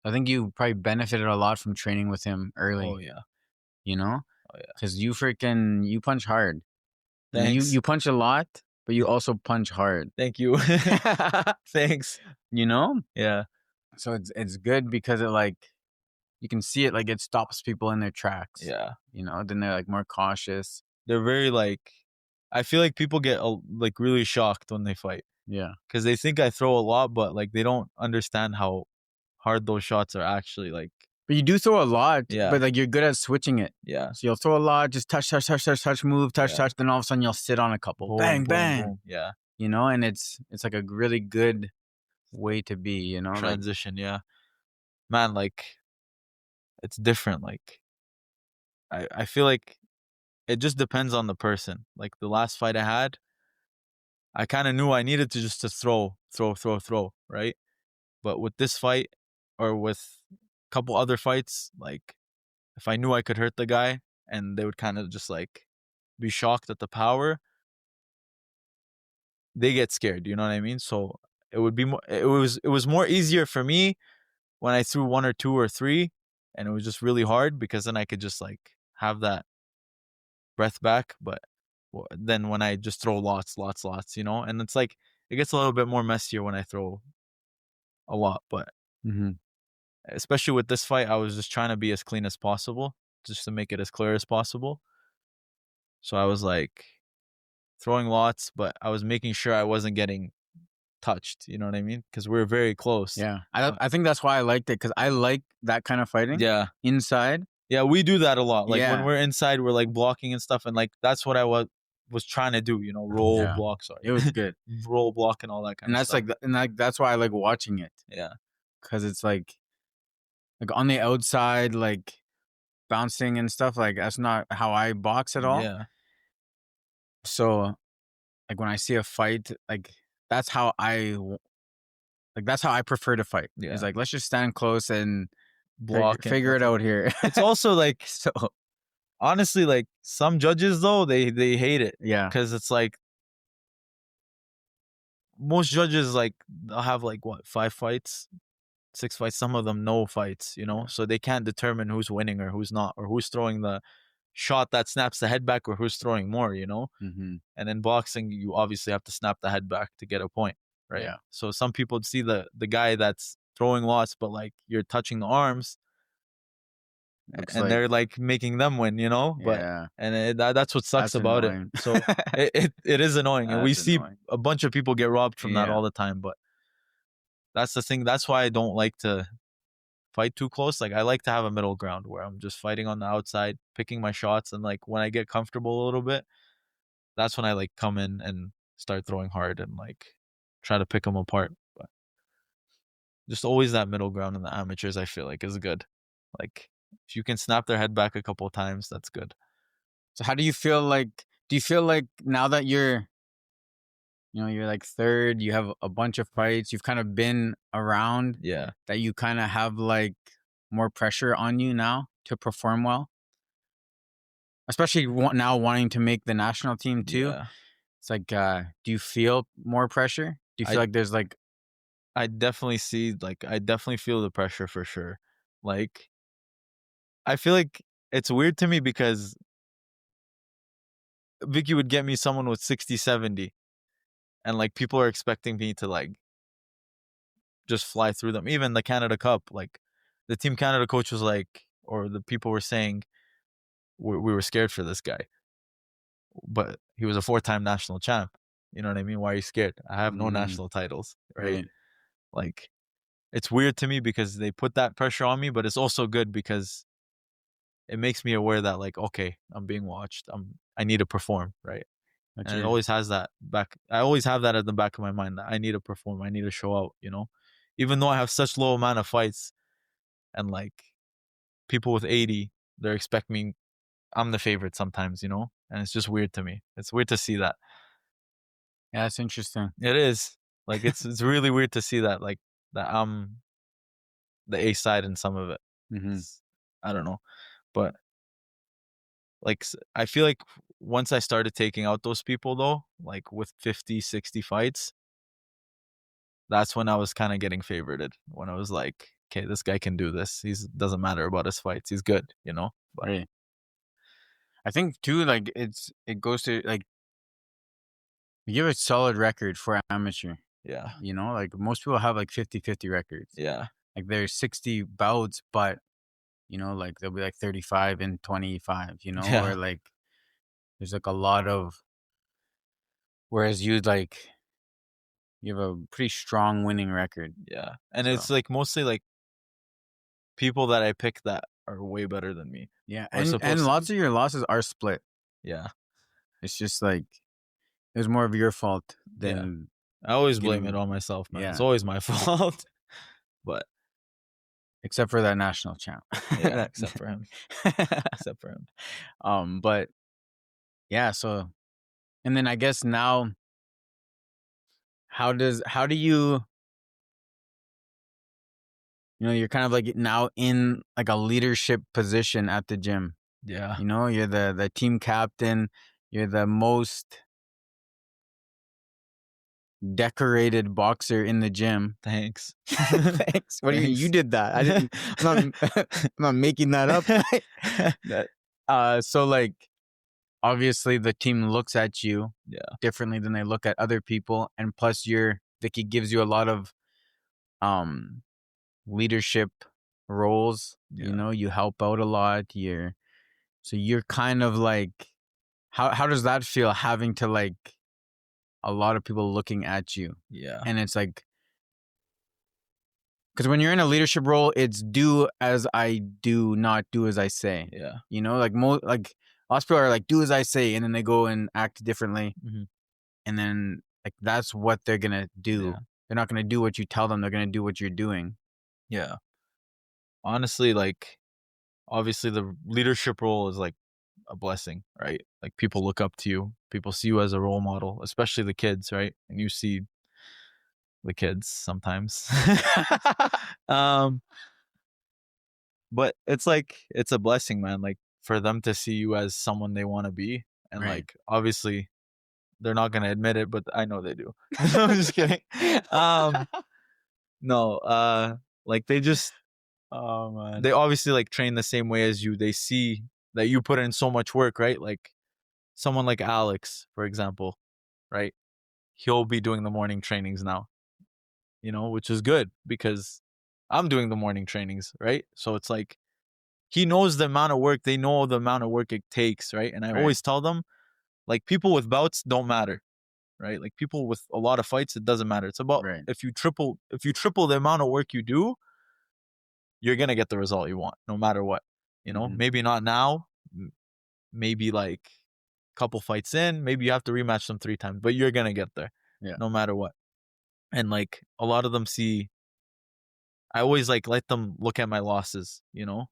I think you probably benefited a lot from training with him early. Oh yeah. You know, Oh yeah. because you punch hard. And Thanks. you punch a lot, but you also punch hard. Thank you. Thanks. You know, Yeah. so it's good because it like you can see it like it stops people in their tracks. Yeah. You know, then they're like more cautious. They're very like, I feel like people get like really shocked when they fight Yeah. because they think I throw a lot, but like they don't understand how hard those shots are actually. Like, But you do throw a lot, Yeah. but like you're good at switching it. yeah. So you'll throw a lot, just touch, move, touch, Yeah. touch. Then all of a sudden you'll sit on a couple, Boom, bang, boom, bang. boom. Yeah. You know, and it's like a really good way to be. You know, like Transition. Yeah. Man, like it's different. Like I feel like it just depends on the person. Like the last fight I had, I kind of knew I needed to just to throw, right? But with this fight or with a couple other fights, like if I knew I could hurt the guy and they would kind of just like be shocked at the power, they get scared, you know what I mean? So it would be more, it was more easier for me when I threw one or two or three and it was just really hard because then I could just like have that breath back. But then when I just throw lots, you know, and it's like it gets a little bit more messier when I throw a lot. But especially with this fight, I was just trying to be as clean as possible, just to make it as clear as possible. So I was like throwing lots, but I was making sure I wasn't getting touched. You know what I mean? Because we were very close. yeah, I think that's why I liked it because I like that kind of fighting. Yeah. Inside. Yeah, we do that a lot. Like Yeah. when we're inside, we're like blocking and stuff, and like that's what I was trying to do. You know, roll, Yeah. block. Sorry, It was good. roll, block, and all that kind And of that's stuff. like, and like that's why I like watching it Yeah, because it's like on the outside, like bouncing and stuff. Like that's not how I box at all. yeah, So, like when I see a fight, like that's how I prefer to fight. Yeah. It's like let's just stand close and block. figure it out here. It's also like So honestly, like some judges though they hate it yeah, because it's like most judges like they'll have like what 5 fights, 6 fights. Some of them no fights. You know, so they can't determine who's winning or who's not, or who's throwing the shot that snaps the head back or who's throwing more. You know. And in boxing, you obviously have to snap the head back to get a point, right? Yeah. So some people see the guy that's throwing lots, but like you're touching the arms, looks and like, they're like making them win, you know. But yeah, and that's what sucks that's about annoying. it. So it is annoying, and we That's see annoying. a bunch of people get robbed from that Yeah. all the time. But that's the thing. That's why I don't like to fight too close. Like I like to have a middle ground where I'm just fighting on the outside, picking my shots, and like when I get comfortable a little bit, that's when I like come in and start throwing hard and like try to pick them apart. But just always that middle ground in the amateurs, I feel like is good. Like if you can snap their head back a couple of times, that's good. So how do you feel like? Do you feel like now that you're like third, you have a bunch of fights, you've kind of been around, Yeah. that you kind of have like more pressure on you now to perform well? Especially now wanting to make the national team too. Yeah. It's like, do you feel more pressure? Do you feel like there's like... I definitely feel the pressure for sure. Like I feel like it's weird to me because Vicky would get me someone with 60, 70, and like people are expecting me to like just fly through them. Even the Canada Cup, like the Team Canada coach was like, or the people were saying, we were scared for this guy, but he was a 4-time national champ. You know what I mean? Why are you scared? I have no national titles, right? Like, it's weird to me because they put that pressure on me, but it's also good because it makes me aware that like, okay, I'm being watched. I need to perform, right? And it always has that back. I always have that at the back of my mind that I need to perform. I need to show out, you know, even though I have such low amount of fights and like people with 80, they're expecting I'm the favorite sometimes, you know, and it's just weird to me. It's weird to see that. Yeah, that's interesting. It is like, it's really weird to see that, like that I'm the A side in some of it. I don't know, but like I feel like once I started taking out those people though, like with 50, 60 fights, that's when I was kind of getting favorited. When I was like, okay, this guy can do this. He's doesn't matter about his fights. He's good, you know. But right. I think too, like it goes to like you give a solid record for amateur. Yeah. You know, like most people have like 50-50 records. Yeah. Like there's 60 bouts, but you know, like they'll be like 35 and 25, you know, Yeah. or like there's like a lot of, whereas you like, you have a pretty strong winning record. Yeah. And So. it's like mostly like people that I pick that are way better than me. Yeah. Or And supposed to lots be. of your losses are split. Yeah. It's just like, it was more of your fault than. I always blame it on myself, man. Yeah. It's always my fault. But except for that national champ. yeah, except for him. Except for him. But yeah, so, and then I guess now, how do you, you know, you're kind of like now in like a leadership position at the gym. Yeah. You know, you're the team captain, you're the most decorated boxer in the gym. Thanks. Thanks. What do you did that? I didn't. I'm not making that up. So like, obviously the team looks at you differently than they look at other people, and plus Vicky gives you a lot of leadership roles. You know, you help out a lot. So you're kind of like, how does that feel, having to like a lot of people looking at you? Yeah. And it's like, because when you're in a leadership role, it's do as I do, not do as I say. Yeah. You know, like lots of people are like, do as I say, and then they go and act differently. And then like that's what they're gonna do. Yeah. They're not gonna do what you tell them. They're gonna do what you're doing. Yeah. Honestly, like, obviously the leadership role is like a blessing, right? Like people look up to you. People see you as a role model, especially the kids, right? And you see the kids sometimes. But it's like, it's a blessing, man. Like for them to see you as someone they want to be. And like, obviously they're not going to admit it, but I know they do. I'm just kidding. No, like they just, oh man, they obviously like train the same way as you. They see that you put in so much work, right? Like someone like Alex, for example, right? He'll be doing the morning trainings now, you know, which is good because I'm doing the morning trainings, right? So it's like, he knows the amount of work, they know the amount of work it takes, right? And I always tell them, like, people with bouts don't matter, right? Like people with a lot of fights, it doesn't matter. It's about if you triple the amount of work you do, you're gonna get the result you want, no matter what. You know, maybe not now, maybe like a couple fights in, maybe you have to rematch them 3 times, but you're gonna get there, no matter what. And like a lot of them I always like let them look at my losses, you know,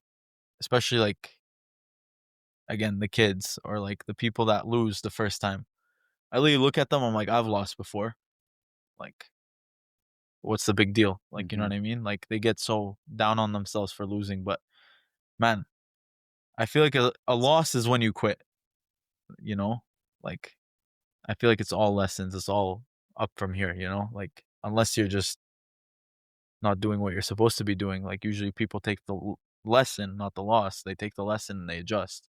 especially like, again, the kids or like the people that lose the first time. I really look at them, I'm like, I've lost before. Like, what's the big deal? Like, you know what I mean? Like, they get so down on themselves for losing. But, man, I feel like a loss is when you quit, you know? Like, I feel like it's all lessons. It's all up from here, you know? Like, unless you're just not doing what you're supposed to be doing. Like, usually people take the lesson, not the loss. They take the lesson and they adjust.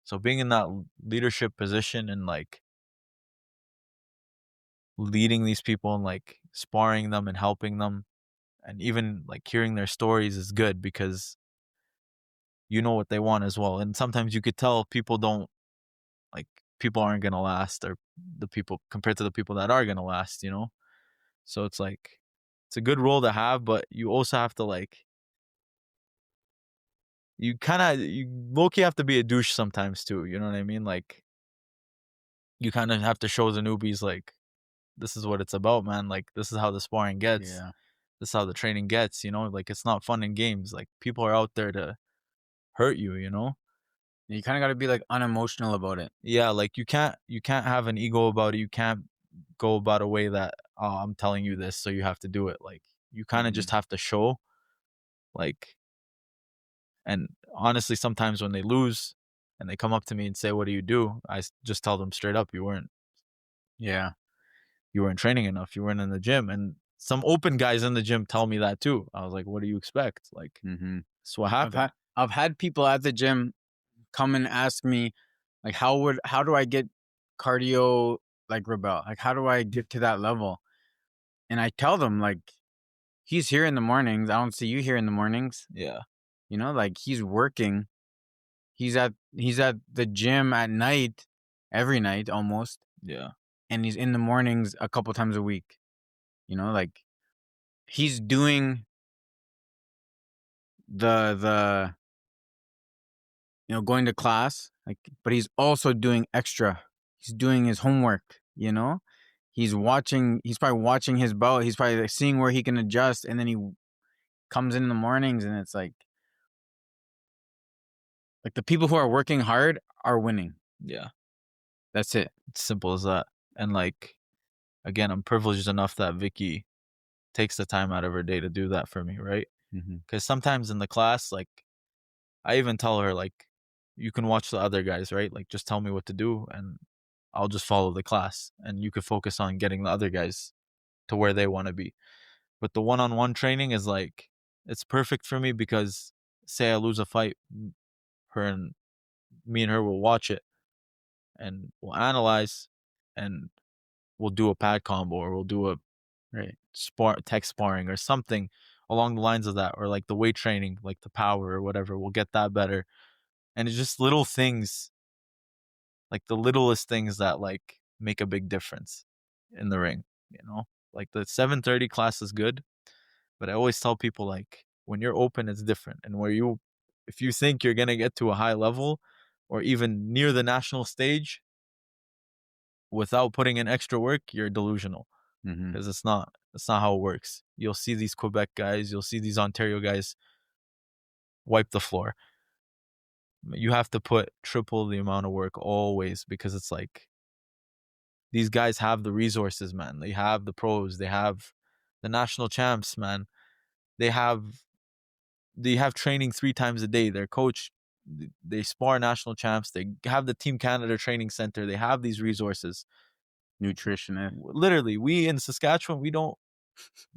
So being in that leadership position and like leading these people and like sparring them and helping them and even like hearing their stories is good because you know what they want as well. And sometimes you could tell people don't like people aren't gonna last, or the people compared to the people that are gonna last, you know? So it's like it's a good role to have, but you also have to like you low-key have to be a douche sometimes too, you know what I mean? Like you kind of have to show the newbies like this is what it's about, man. Like this is how the sparring gets. Yeah. This is how the training gets, you know? Like it's not fun in games. Like people are out there to hurt you, you know? You kind of got to be like unemotional about it. Yeah, like you can't have an ego about it. You can't go about a way that oh, I'm telling you this, so you have to do it. Like you kind of just have to show like and honestly sometimes when they lose and they come up to me and say what do you do? Just tell them straight up Yeah. you weren't training enough. You weren't in the gym. And some open guys in the gym tell me that too. I was like, what do you expect? Like that's what happened. I've had people at the gym come and ask me like how do I get cardio like Rabil? Like how do I get to that level? And I tell them like he's here in the mornings. I don't see you here in the mornings. Yeah. You know, like he's working. He's at the gym at night, every night almost. Yeah. And he's in the mornings a couple times a week. You know, like he's doing the going to class, like, but he's also doing extra. He's doing his homework, you know? He's probably watching his bout. He's probably like seeing where he can adjust, and then he comes in the mornings and it's like the people who are working hard are winning. Yeah. That's it. It's simple as that. And like again, I'm privileged enough that Vicky takes the time out of her day to do that for me, right? Because sometimes in the class, like I even tell her like you can watch the other guys, right? Like just tell me what to do and I'll just follow the class and you could focus on getting the other guys to where they want to be. But the one-on-one training is like it's perfect for me because say I lose a fight, me and her will watch it and we'll analyze and we'll do a pad combo or we'll do a tech sparring or something along the lines of that, or like the weight training, like the power or whatever. We'll get that better. And it's just little things, like the littlest things that like make a big difference in the ring, you know? Like the 7:30 class is good, but I always tell people like when you're open it's different. And if you think you're going to get to a high level or even near the national stage without putting in extra work, you're delusional. Because it's not how it works. You'll see these Quebec guys, you'll see these Ontario guys wipe the floor. You have to put triple the amount of work always because it's like these guys have the resources, man. They have the pros, they have the national champs, man. They have training 3 times a day. Their coach, they spar national champs. They have the Team Canada training center. They have these resources. Nutritionist. Literally, we in Saskatchewan, we don't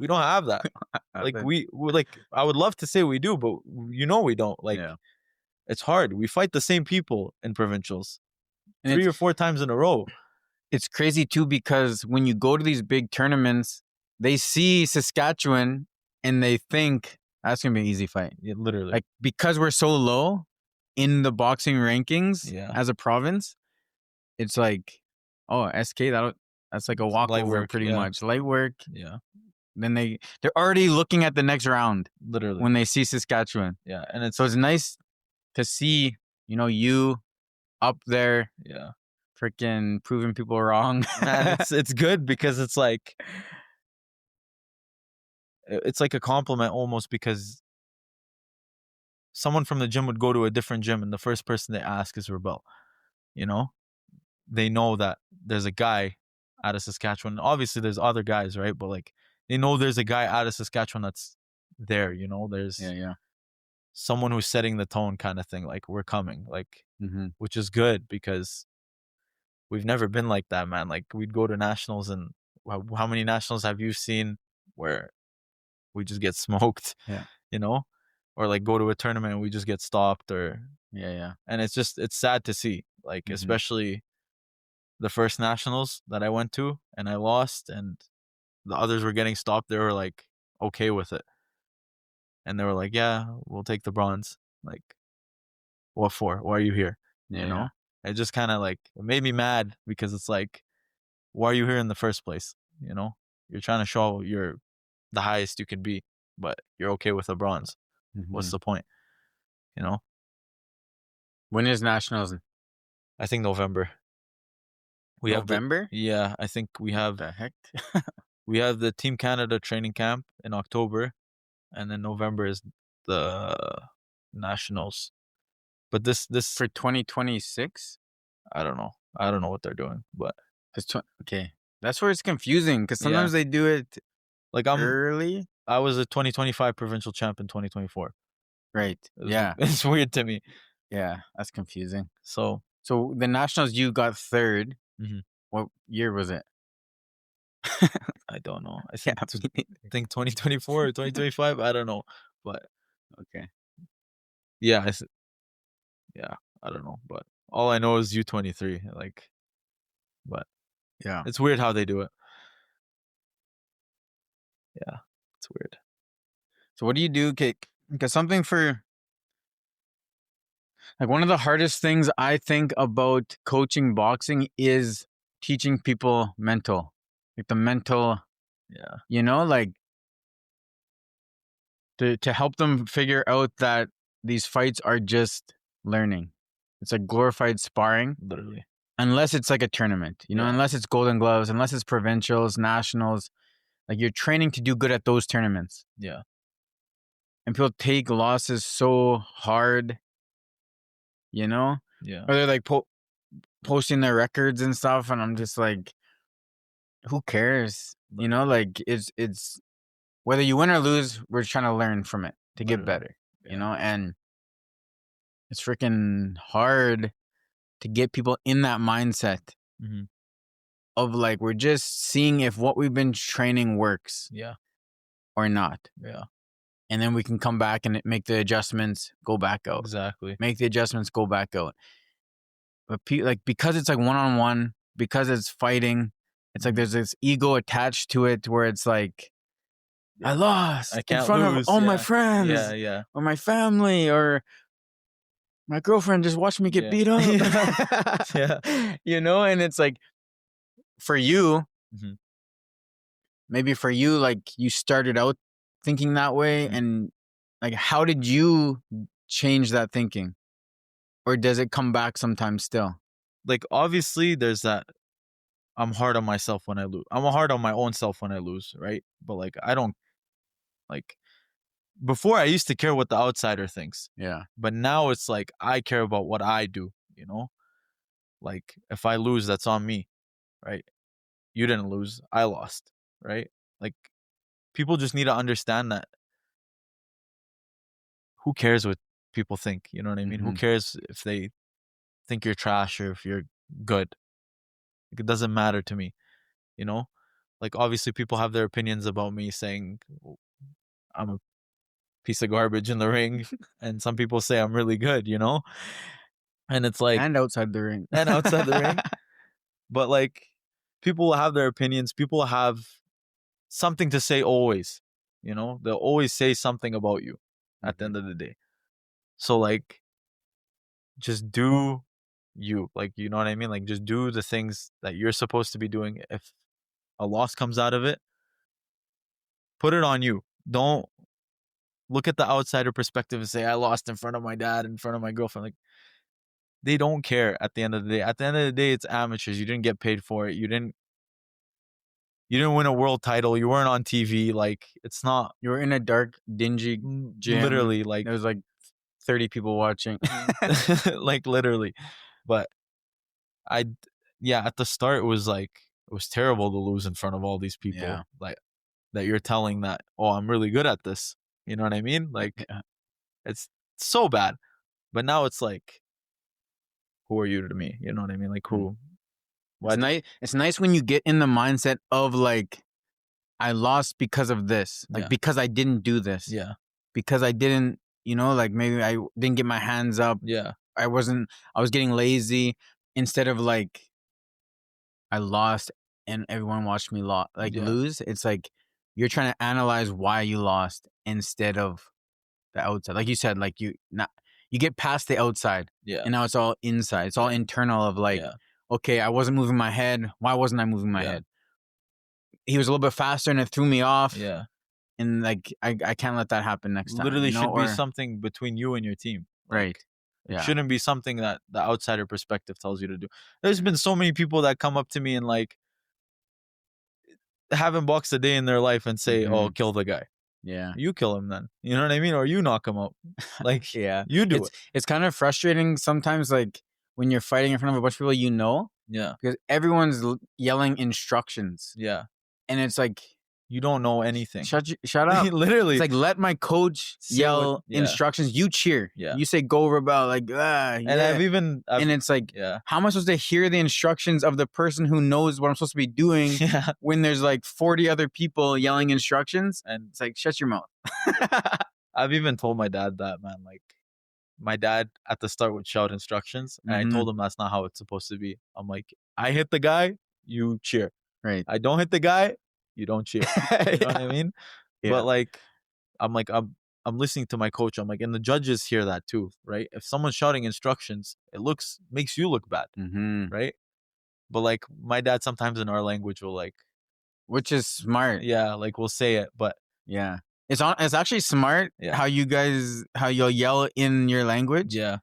have that. Like we like I would love to say we do, but we don't. Like it's hard. We fight the same people in provincials 3 or 4 times in a row. It's crazy too because when you go to these big tournaments, they see Saskatchewan and they think that's gonna be an easy fight. Yeah, literally. Like because we're so low in the boxing rankings as a province, it's like, oh, SK, that's like a walkover pretty much. Light work. Yeah. Then they're already looking at the next round. Literally. When they see Saskatchewan. Yeah. And it's nice to see, you up there. Yeah. Freaking proving people wrong. Man, it's good because it's like a compliment almost, because someone from the gym would go to a different gym and the first person they ask is Rabil. You know? They know that there's a guy out of Saskatchewan. Obviously there's other guys, right? But like they know there's a guy out of Saskatchewan that's there, there's someone who's setting the tone kind of thing. Like we're coming, like, which is good because we've never been like that, man. Like we'd go to nationals and how many nationals have you seen where we just get smoked? Yeah. or like go to a tournament and we just get stopped, or Yeah. and it's sad to see, like especially the first nationals that I went to and I lost and the others were getting stopped. They were like okay with it, and they were like, yeah, we'll take the bronze. Like, what for? Why are you here? You know, it just kind of like it made me mad, because it's like, why are you here in the first place? You know, you're trying to show you're the highest you can be, but you're okay with a bronze. What's the point? You know? When is nationals? I think November. November? Yeah, I think we have the heck? we have the Team Canada training camp in October, and then November is the nationals. But this For 2026? I don't know. I don't know what they're doing, but okay, that's where it's confusing, because sometimes they do it like early. I was a 2025 provincial champ in 2024. Right. Yeah. It's weird to me. Yeah, that's confusing. So the nationals, you got third. What year was it? I don't know. I think 2024 or 2025. I don't know, but okay. Yeah, I don't know, but all I know is U23. Like, but yeah, it's weird how they do it. Yeah, it's weird. So what do you do? Because something for like one of the hardest things I think about coaching boxing is teaching people mental, like the mental. Yeah. You know, like to help them figure out that these fights are just learning. It's like glorified sparring. Literally. Unless it's like a tournament, you know, unless it's Golden Gloves, unless it's provincials, nationals, like you're training to do good at those tournaments. Yeah. And people take losses so hard, you know? Yeah. Or they're like posting their records and stuff, and I'm just like, who cares? You know, like it's whether you win or lose, we're trying to learn from it to get better, you know? And it's freaking hard to get people in that mindset of like, we're just seeing if what we've been training works. Yeah. Or not. Yeah. And then we can come back and make the adjustments, go back out. Exactly. Make the adjustments, go back out. But like, because it's like one-on-one, because it's fighting, it's like there's this ego attached to it where it's like, I lost in front of all my friends, or my family, or my girlfriend just watched me get beat up. You know, and it's like, for you, maybe for you, like you started out thinking that way, and like, how did you change that thinking? Or does it come back sometimes still? Like, obviously there's that, I'm hard on myself when I lose. I'm hard on my own self when I lose, right? But like, I don't, like, before I used to care what the outsider thinks. Yeah. But now it's like, I care about what I do, you know? Like, if I lose, that's on me, right? You didn't lose, I lost, right? Like, people just need to understand that. Who cares what people think? You know what I mean? Who cares if they think you're trash or if you're good? Like, it doesn't matter to me, you know? Like, obviously people have their opinions about me, saying I'm a piece of garbage in the ring, and some people say I'm really good, you know? And it's like, and outside the ring. But like, people will have their opinions. People have something to say always, you know? They'll always say something about you at the end of the day. So like, just do you, like, you know what I mean? Like, just do the things that you're supposed to be doing. If a loss comes out of it, put it on you. Don't look at the outsider perspective and say, I lost in front of my dad, in front of my girlfriend. Like, they don't care at the end of the day. At the end of the day, it's amateurs. You didn't get paid for it. You didn't win a world title. You weren't on TV. Like, it's not. You were in a dark, dingy gym. Literally, like, there was like 30 people watching. Like, literally. But at the start, it was like, it was terrible to lose in front of all these people. Like, that you're telling that, oh, I'm really good at this. You know what I mean? Like, it's so bad. But now it's like, who are you to me? You know what I mean? Like, who? It's nice when you get in the mindset of like, I lost because of this. Like, because I didn't do this. Yeah. Because I didn't you know, like maybe I didn't get my hands up. Yeah. I was getting lazy instead of like I lost and everyone watched me lose. It's like you're trying to analyze why you lost instead of the outside. Like you said, like you get past the outside. Yeah. And now it's all inside. It's all internal of like, okay, I wasn't moving my head. Why wasn't I moving my head? He was a little bit faster and it threw me off. Yeah. And like I can't let that happen next time. Literally you know? should be something between you and your team. Like, right. It shouldn't be something that the outsider perspective tells you to do. There's been so many people that come up to me and like haven't boxed a day in their life and say, "Oh, kill the guy." Yeah. You kill him then. You know what I mean? Or you knock him out. Like, you do it. It's kind of frustrating sometimes, like when you're fighting in front of a bunch of people, you know. Yeah. Because everyone's yelling instructions. Yeah. And it's like, you don't know anything. Shut up. Literally. It's like, let my coach yell instructions. You cheer. Yeah. You say, go Rabil. Like, and and it's like, how am I supposed to hear the instructions of the person who knows what I'm supposed to be doing when there's like 40 other people yelling instructions? And it's like, shut your mouth. I've even told my dad that, man. Like, my dad at the start would shout instructions. And I told him that's not how it's supposed to be. I'm like, I hit the guy, you cheer. Right. I don't hit the guy, you don't cheer. You know what I mean? But like, I'm listening to my coach. I'm like, and the judges hear that too, right? If someone's shouting instructions, it makes you look bad, right? But like, my dad sometimes in our language will like, which is smart. Yeah, like we'll say it, but it's actually smart how you'll yell in your language. Yeah,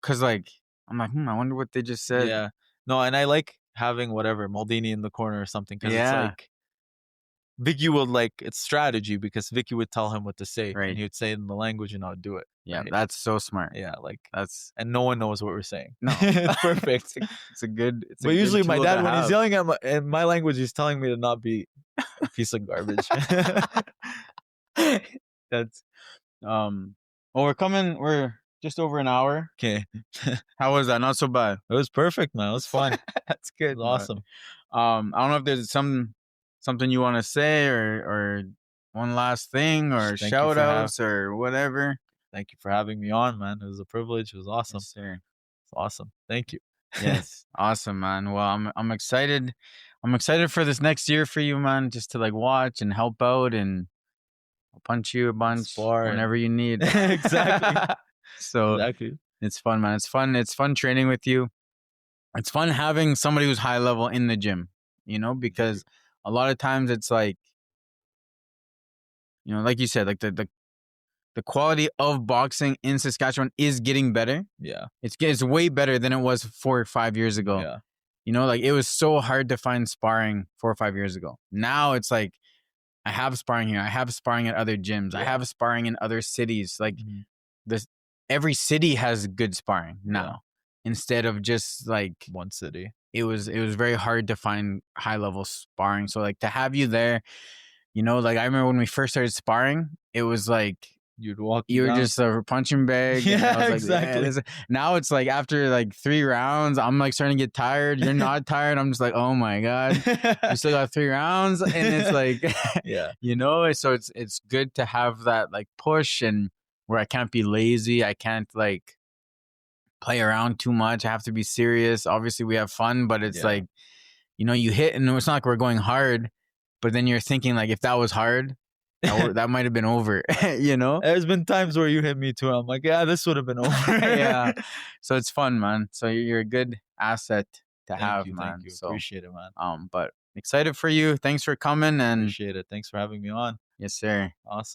because like I'm like, I wonder what they just said. Yeah, no, and I like having whatever Maldini in the corner or something because it's like. Vicky would like it's strategy because Vicky would tell him what to say and he would say it in the language and I would do it. Yeah, that's so smart. Yeah, like and no one knows what we're saying. No, perfect. It's a good. But usually my dad, when he's yelling at in my language, he's telling me to not be a piece of garbage. That's well, we're just over an hour. Okay. How was that? Not so bad. It was perfect, man. It was fun. That's good. It was awesome. I don't know if there's something you want to say or one last thing or shout outs or whatever. Thank you for having me on, man. It was a privilege. It was awesome. Yes, sir. It's awesome. Thank you. Yes. Awesome, man. Well, I'm excited. I'm excited for this next year for you, man, just to like watch and help out and I'll punch you a bunch whenever you need. Exactly. So it's fun, man. It's fun. It's fun training with you. It's fun having somebody who's high level in the gym, you know, because a lot of times it's like, you know, like you said, like the quality of boxing in Saskatchewan is getting better. Yeah. It's way better than it was 4 or 5 years ago. Yeah. You know, like it was so hard to find sparring 4 or 5 years ago. Now it's like, I have sparring here. I have sparring at other gyms. I have sparring in other cities. Like every city has good sparring now instead of just like one city. It was very hard to find high level sparring. So like to have you there, you know, like I remember when we first started sparring, it was like you were just a punching bag. Yeah, like, exactly. Now it's like after like 3 rounds, I'm like starting to get tired. You're not tired. I'm just like, oh my God, you still got 3 rounds. And it's like, you know, so it's good to have that like push and where I can't be lazy. I can't like play around too much. I have to be serious. Obviously we have fun, but it's like, you know, you hit and it's not like we're going hard, but then you're thinking like, if that was hard, that might have been over, you know? There's been times where you hit me too. I'm like, yeah, this would have been over. So it's fun, man. So you're a good asset to have, man. Thank you. So, appreciate it, man. But excited for you. Thanks for coming and appreciate it. Thanks for having me on. Yes, sir. Awesome.